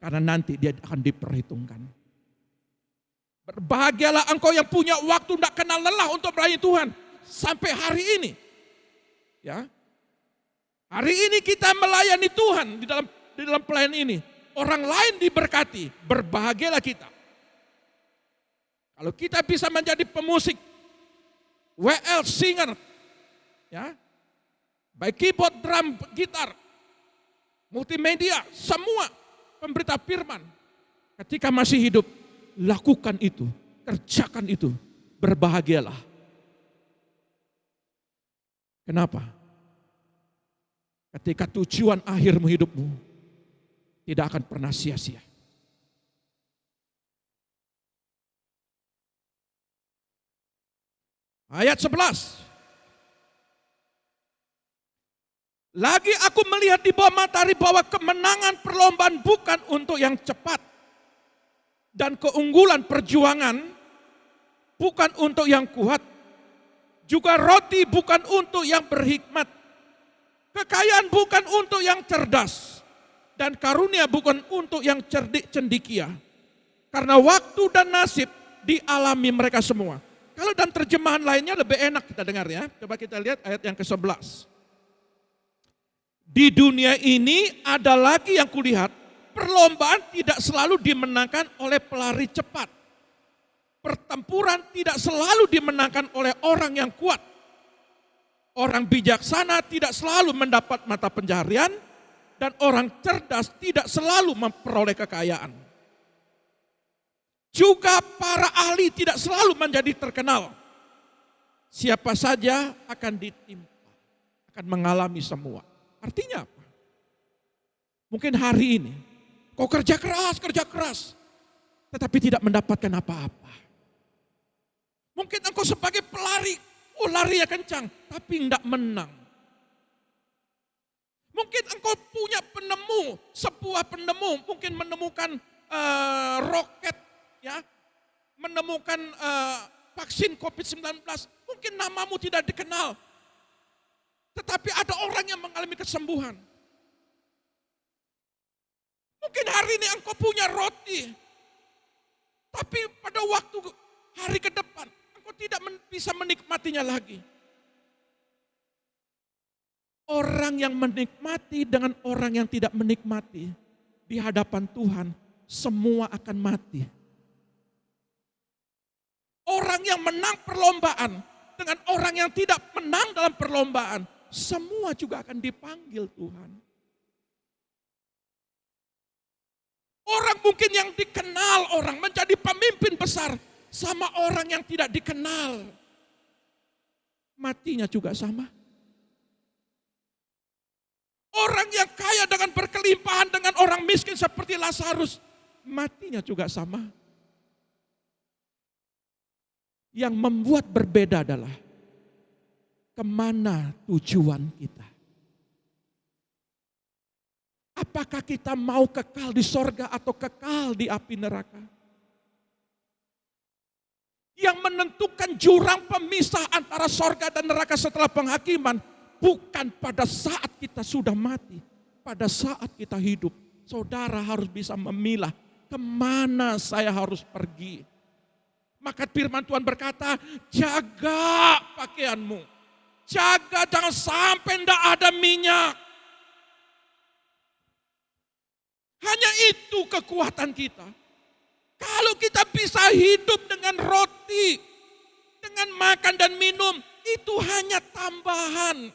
B: karena nanti dia akan diperhitungkan. Berbahagialah engkau yang punya waktu tidak kenal lelah untuk melayani Tuhan sampai hari ini. Ya, hari ini kita melayani Tuhan di dalam pelayanan ini. Orang lain diberkati, berbahagialah kita. Kalau kita bisa menjadi pemusik, WL singer, ya, baik keyboard, drum, gitar, multimedia, semua pemberita firman. Ketika masih hidup, lakukan itu, kerjakan itu, berbahagialah. Kenapa? Ketika tujuan akhirmu hidupmu tidak akan pernah sia-sia. Ayat 11. Lagi aku melihat di bawah matahari bahwa kemenangan perlombaan bukan untuk yang cepat. Dan keunggulan perjuangan bukan untuk yang kuat, juga roti bukan untuk yang berhikmat. Kekayaan bukan untuk yang cerdas, dan karunia bukan untuk yang cerdik cendikia. Karena waktu dan nasib dialami mereka semua. Kalau dalam terjemahan lainnya lebih enak kita dengar ya. Coba kita lihat ayat yang ke-11. Di dunia ini ada lagi yang kulihat, perlombaan tidak selalu dimenangkan oleh pelari cepat. Pertempuran tidak selalu dimenangkan oleh orang yang kuat. Orang bijaksana tidak selalu mendapat mata pencaharian, dan orang cerdas tidak selalu memperoleh kekayaan. Juga para ahli tidak selalu menjadi terkenal. Siapa saja akan ditimpa, akan mengalami semua. Artinya apa? Mungkin hari ini kau kerja keras, tetapi tidak mendapatkan apa-apa. Mungkin engkau sebagai pelari, larinya kencang, tapi tidak menang. Mungkin engkau punya sebuah penemu, mungkin menemukan roket, ya, menemukan vaksin COVID-19, mungkin namamu tidak dikenal. Tetapi ada orang yang mengalami kesembuhan. Mungkin hari ini engkau punya roti, tapi pada waktu hari ke depan, engkau tidak bisa menikmatinya lagi. Orang yang menikmati dengan orang yang tidak menikmati, di hadapan Tuhan, semua akan mati. Orang yang menang perlombaan dengan orang yang tidak menang dalam perlombaan, semua juga akan dipanggil Tuhan. Orang mungkin yang dikenal orang menjadi pemimpin besar, sama orang yang tidak dikenal, matinya juga sama. Orang yang kaya dengan berkelimpahan dengan orang miskin seperti Lazarus, matinya juga sama. Yang membuat berbeda adalah kemana tujuan kita. Apakah kita mau kekal di sorga atau kekal di api neraka? Yang menentukan jurang pemisah antara sorga dan neraka setelah penghakiman, bukan pada saat kita sudah mati, pada saat kita hidup. Saudara harus bisa memilah kemana saya harus pergi. Maka firman Tuhan berkata, jaga pakaianmu. Jaga jangan sampai tidak ada minyak. Hanya itu kekuatan kita. Kalau kita bisa hidup dengan roti, dengan makan dan minum, itu hanya tambahan.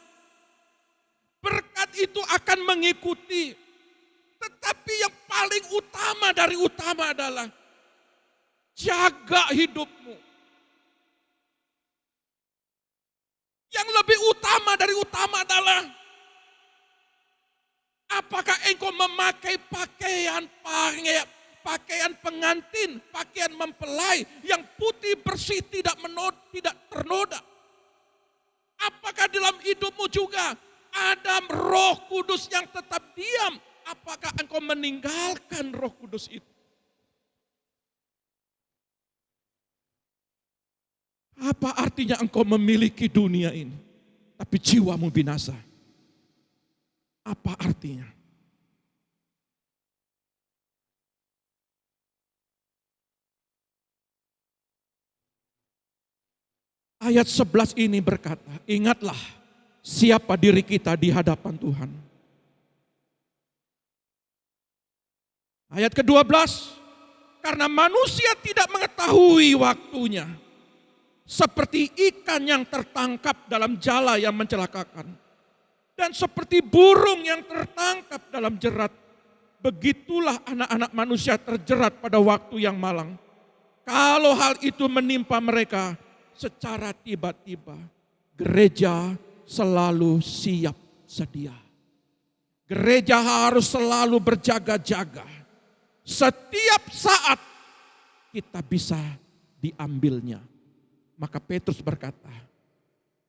B: Berkat itu akan mengikuti. Tetapi yang paling utama dari utama adalah jaga hidupmu. Yang lebih utama dari utama adalah apakah engkau memakai pakaian pengantin, pakaian mempelai yang putih bersih tidak ternoda. Apakah dalam hidupmu juga ada Roh Kudus yang tetap diam? Apakah engkau meninggalkan Roh Kudus itu? Apa artinya engkau memiliki dunia ini, tapi jiwamu binasa? Apa artinya? Ayat 11 ini berkata, ingatlah siapa diri kita di hadapan Tuhan. Ayat ke-12, karena manusia tidak mengetahui waktunya, seperti ikan yang tertangkap dalam jala yang mencelakakan, dan seperti burung yang tertangkap dalam jerat, begitulah anak-anak manusia terjerat pada waktu yang malang. Kalau hal itu menimpa mereka secara tiba-tiba, gereja selalu siap sedia. Gereja harus selalu berjaga-jaga. Setiap saat kita bisa diambilnya. Maka Petrus berkata,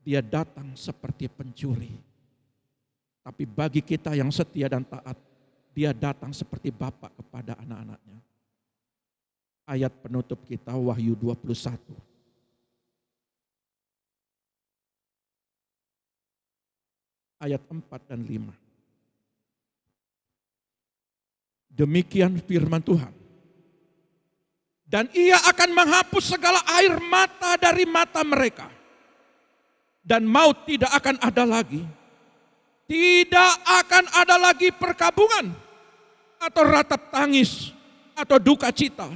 B: dia datang seperti pencuri. Tapi bagi kita yang setia dan taat, dia datang seperti Bapa kepada anak-anaknya. Ayat penutup kita Wahyu 21. ayat 4 dan 5. Demikian firman Tuhan. Dan ia akan menghapus segala air mata dari mata mereka. Dan maut tidak akan ada lagi. Tidak akan ada lagi perkabungan atau ratap tangis atau duka cita.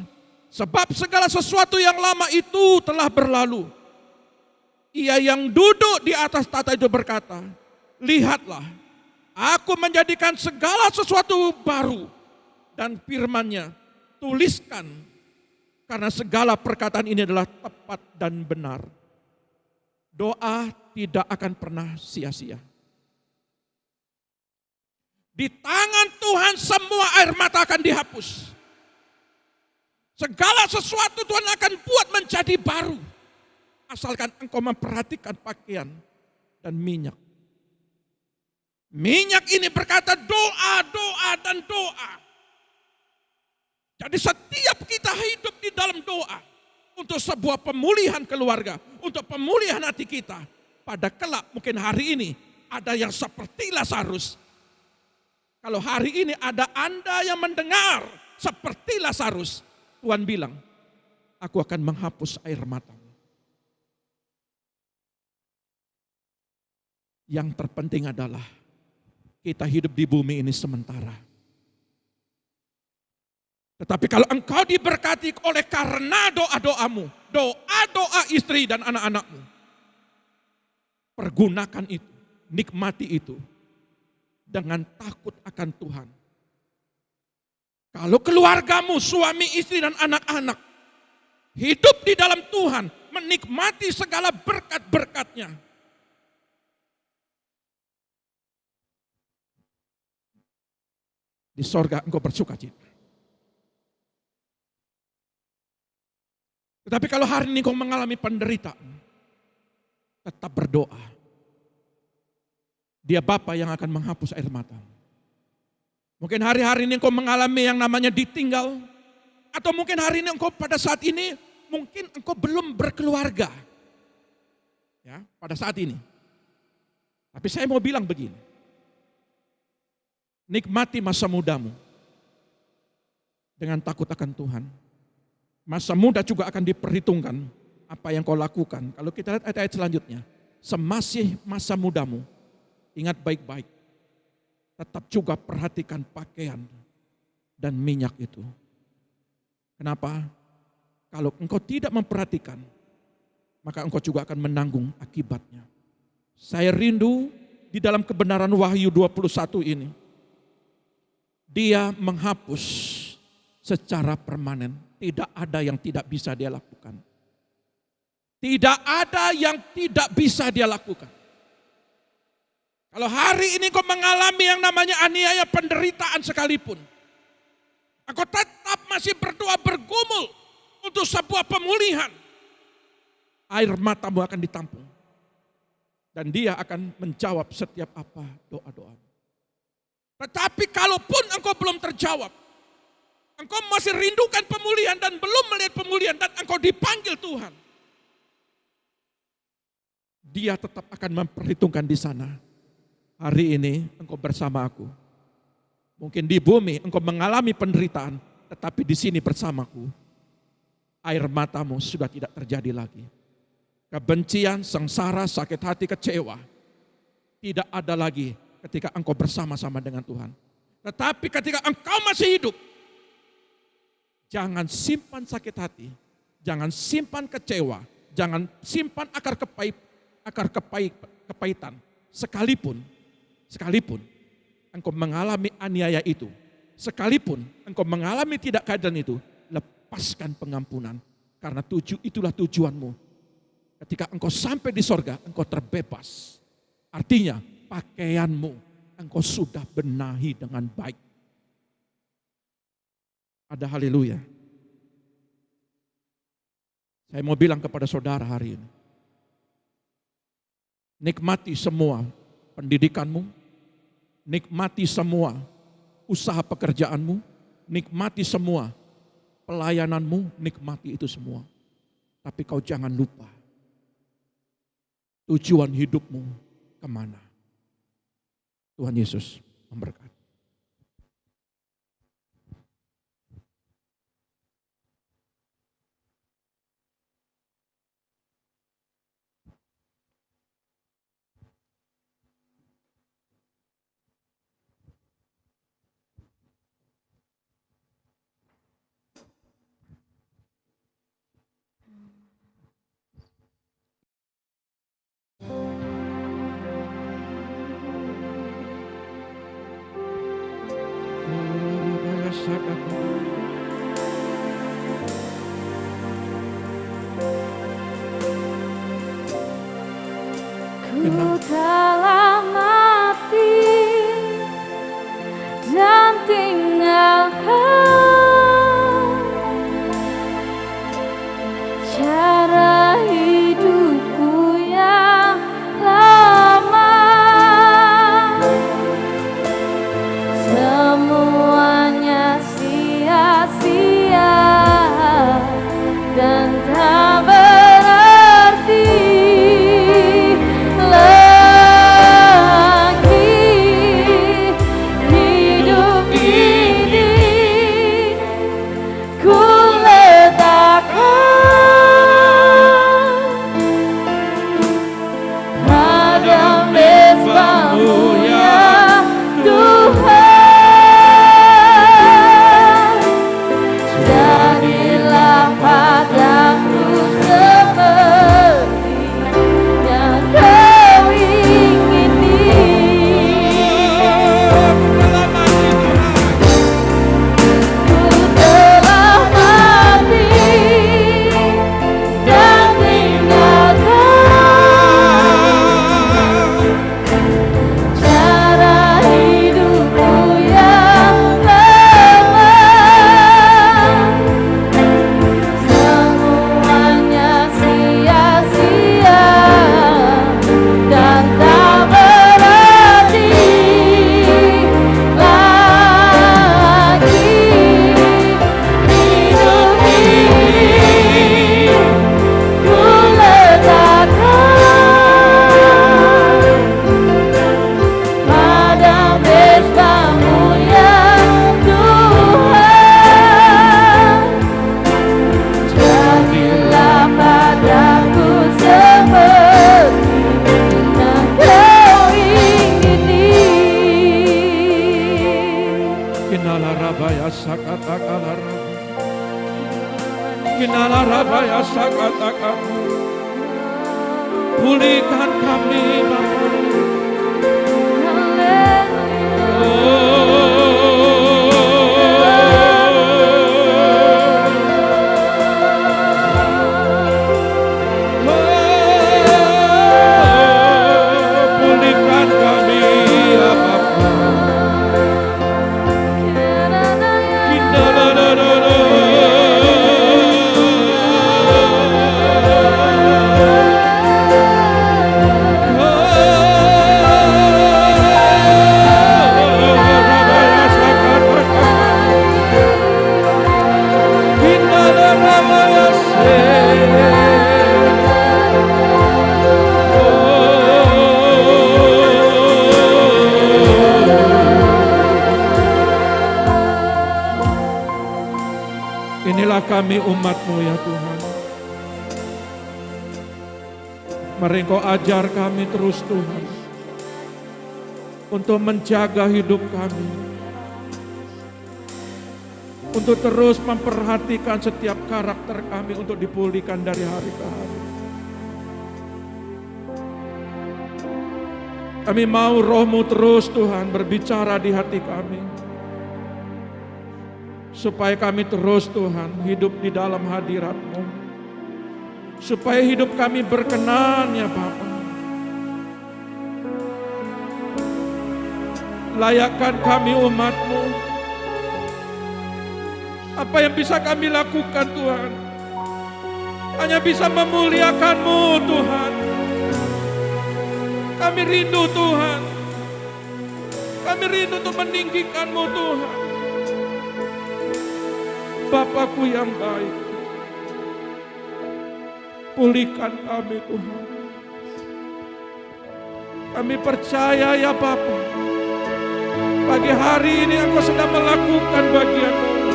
B: Sebab segala sesuatu yang lama itu telah berlalu. Ia yang duduk di atas tahta itu berkata, lihatlah, aku menjadikan segala sesuatu baru. Dan firman-Nya, tuliskan, karena segala perkataan ini adalah tepat dan benar. Doa tidak akan pernah sia-sia. Di tangan Tuhan semua air mata akan dihapus. Segala sesuatu Tuhan akan buat menjadi baru. Asalkan engkau memperhatikan pakaian dan minyak. Minyak ini berkata doa, doa, dan doa. Jadi setiap kita hidup di dalam doa. Untuk sebuah pemulihan keluarga. Untuk pemulihan hati kita. Pada kelak mungkin hari ini ada yang seperti Lazarus. Kalau hari ini ada Anda yang mendengar seperti Lazarus. Tuhan bilang, aku akan menghapus air matamu. Yang terpenting adalah kita hidup di bumi ini sementara. Tetapi kalau engkau diberkati oleh karena doa-doamu, doa-doa istri dan anak-anakmu, pergunakan itu, nikmati itu dengan takut akan Tuhan. Kalau keluargamu, suami, istri, dan anak-anak hidup di dalam Tuhan, menikmati segala berkat-berkat-Nya, di sorga engkau bersuka cita. Tetapi kalau hari ini engkau mengalami penderitaan, tetap berdoa. Dia Bapa yang akan menghapus air matamu. Mungkin hari-hari ini engkau mengalami yang namanya ditinggal. Atau mungkin hari ini engkau pada saat ini, mungkin engkau belum berkeluarga. Ya, pada saat ini. Tapi saya mau bilang begini. Nikmati masa mudamu. Dengan takut akan Tuhan. Masa muda juga akan diperhitungkan apa yang kau lakukan. Kalau kita lihat ayat-ayat selanjutnya. Semasih masa mudamu, ingat baik-baik. Tetap juga perhatikan pakaian dan minyak itu. Kenapa? Kalau engkau tidak memperhatikan, maka engkau juga akan menanggung akibatnya. Saya rindu di dalam kebenaran Wahyu 21 ini. Dia menghapus secara permanen. Tidak ada yang tidak bisa dia lakukan. Tidak ada yang tidak bisa dia lakukan. Kalau hari ini kau mengalami yang namanya aniaya penderitaan sekalipun, engkau tetap masih berdoa bergumul untuk sebuah pemulihan. Air matamu akan ditampung. Dan dia akan menjawab setiap apa doa-doamu. Tetapi kalaupun engkau belum terjawab, engkau masih rindukan pemulihan dan belum melihat pemulihan dan engkau dipanggil Tuhan, dia tetap akan memperhitungkan di sana. Hari ini engkau bersama aku. Mungkin di bumi engkau mengalami penderitaan, tetapi di sini bersamaku. Air matamu sudah tidak terjadi lagi. Kebencian, sengsara, sakit hati, kecewa tidak ada lagi ketika engkau bersama-sama dengan Tuhan. Tetapi ketika engkau masih hidup, jangan simpan sakit hati, jangan simpan kecewa, jangan simpan kepahitan. Sekalipun engkau mengalami aniaya itu, sekalipun engkau mengalami tidak keadilan itu, lepaskan pengampunan. Karena itulah tujuanmu. Ketika engkau sampai di sorga, engkau terbebas. Artinya pakaianmu engkau sudah benahi dengan baik. Ada haleluya. Saya mau bilang kepada saudara hari ini. Nikmati semua pendidikanmu, nikmati semua usaha pekerjaanmu, nikmati semua pelayananmu, nikmati itu semua. Tapi kau jangan lupa tujuan hidupmu kemana. Tuhan Yesus memberkati.
A: Ku telah mati dan tinggalkan cara hidupku yang lama. Semuanya sia-sia dan tak berarti lagi. Hidup ini ku letakkan pada mezbamu ya Tuhan. Jadilah padaku seperti yang Kau ingini. Ku telah mati dan tinggalkan cara hidupku yang lama. Semuanya sia-sia dan tak berarti lagi. Hidup ini ku letakkan pada mezbamu ya Tuhan. Jadilah padaku seperti yang Kau ingini.
B: Kinala rabaya sakata kalara. Kinala rabaya sakata kalara. Pulihkan kami Bapa. Pulihkan kami ya Bapa. Inilah kami umat-Mu ya Tuhan. Mari Engkau ajar kami terus Tuhan, untuk menjaga hidup kami, untuk terus memperhatikan setiap karakter kami untuk dipulihkan dari hari ke hari. Kami mau Roh-Mu terus Tuhan berbicara di hati kami, supaya kami terus Tuhan hidup di dalam hadirat-Mu, supaya hidup kami berkenan ya Bapa. Layakkan kami umat-Mu. Apa yang bisa kami lakukan Tuhan? Hanya bisa memuliakan-Mu Tuhan. Kami rindu Tuhan. Kami rindu untuk meninggikan-Mu Tuhan. Bapakku yang baik, pulihkan kami Tuhan. Kami percaya ya Bapa, Pagi hari ini Engkau sedang melakukan bagian-Mu.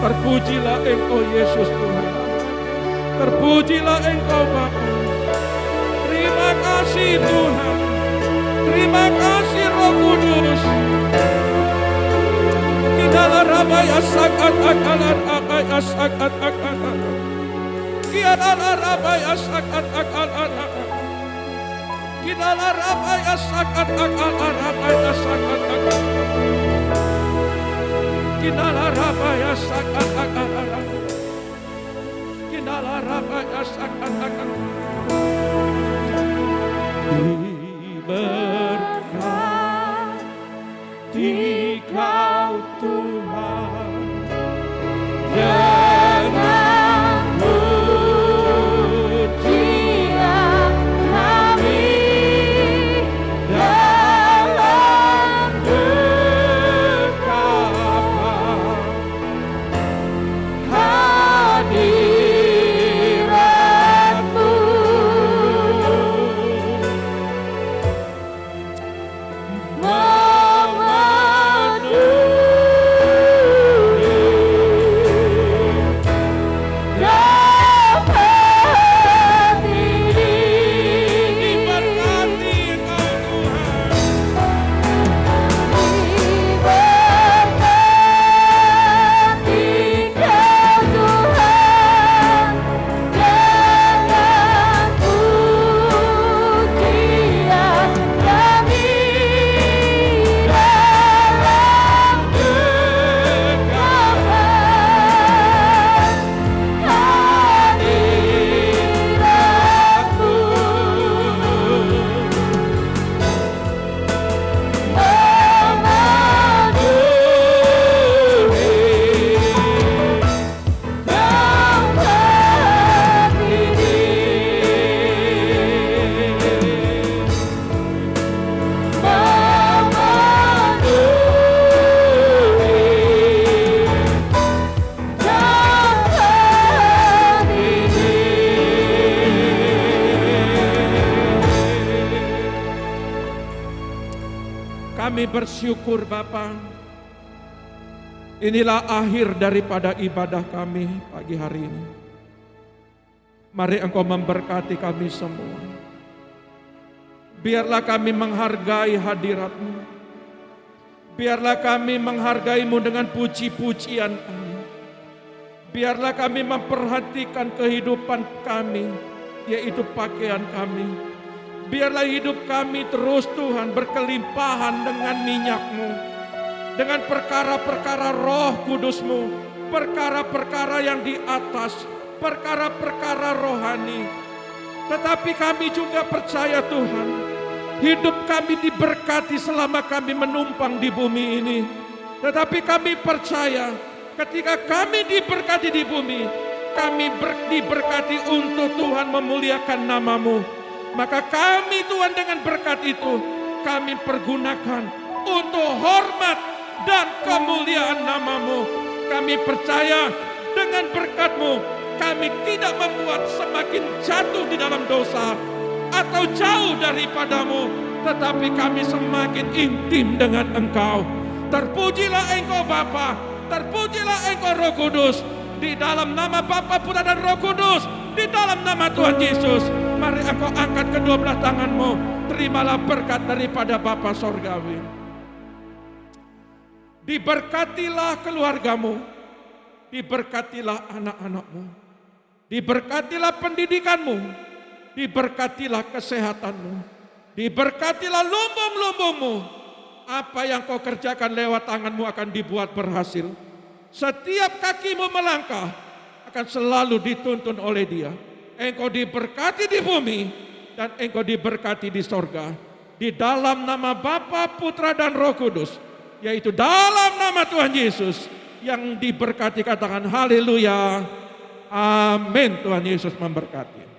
B: Terpujilah Engkau Yesus Tuhan. Terpujilah Engkau Bapa. Terima kasih Tuhan. Terima kasih Roh Kudus. Kidala rabai asakat akalan akai asakat akalan. Kidala rabai asakat akalan akai. Kidala rabai asakat akalan rabai asakat akalan. Kidala rabai asakat akalan. Kidala rabai asakat akalan. Diberkati Kau Tuhan dengan pujian kami dalam dekapan hadirat-Mu. Kami bersyukur Bapa. Inilah akhir daripada ibadah kami pagi hari ini. Mari Engkau memberkati kami semua. Biarlah kami menghargai hadirat-Mu. Biarlah kami menghargai-Mu dengan puji-pujian kami. Biarlah kami memperhatikan kehidupan kami, yaitu pakaian kami. Biarlah hidup kami terus Tuhan berkelimpahan dengan minyak-Mu, dengan perkara-perkara Roh Kudus-Mu, perkara-perkara yang di atas, perkara-perkara rohani. Tetapi kami juga percaya Tuhan, hidup kami diberkati selama kami menumpang di bumi ini. Tetapi kami percaya ketika kami diberkati di bumi, kami diberkati untuk Tuhan memuliakan nama-Mu. Maka kami Tuhan dengan berkat itu kami pergunakan untuk hormat dan kemuliaan nama-Mu. Kami percaya dengan berkat-Mu kami tidak membuat semakin jatuh di dalam dosa atau jauh daripada-Mu, tetapi kami semakin intim dengan Engkau. Terpujilah Engkau Bapa, terpujilah Engkau Roh Kudus. Di dalam nama Bapa, Putra dan Roh Kudus, di dalam nama Tuhan Yesus, mari Engkau angkat kedua belah tangan-Mu. Terimalah berkat daripada Bapa Sorgawi. Diberkatilah keluarga-Mu, diberkatilah anak-anak-Mu, diberkatilah pendidikan-Mu, diberkatilah kesehatan-Mu, diberkatilah lumbung-lumbung-Mu. Apa yang Kau kerjakan lewat tangan-Mu akan dibuat berhasil. Setiap kakimu melangkah akan selalu dituntun oleh Dia. Engkau diberkati di bumi dan Engkau diberkati di sorga. Di dalam nama Bapa, Putra dan Roh Kudus, yaitu dalam nama Tuhan Yesus yang diberkati, katakan haleluya. Amin. Tuhan Yesus memberkati.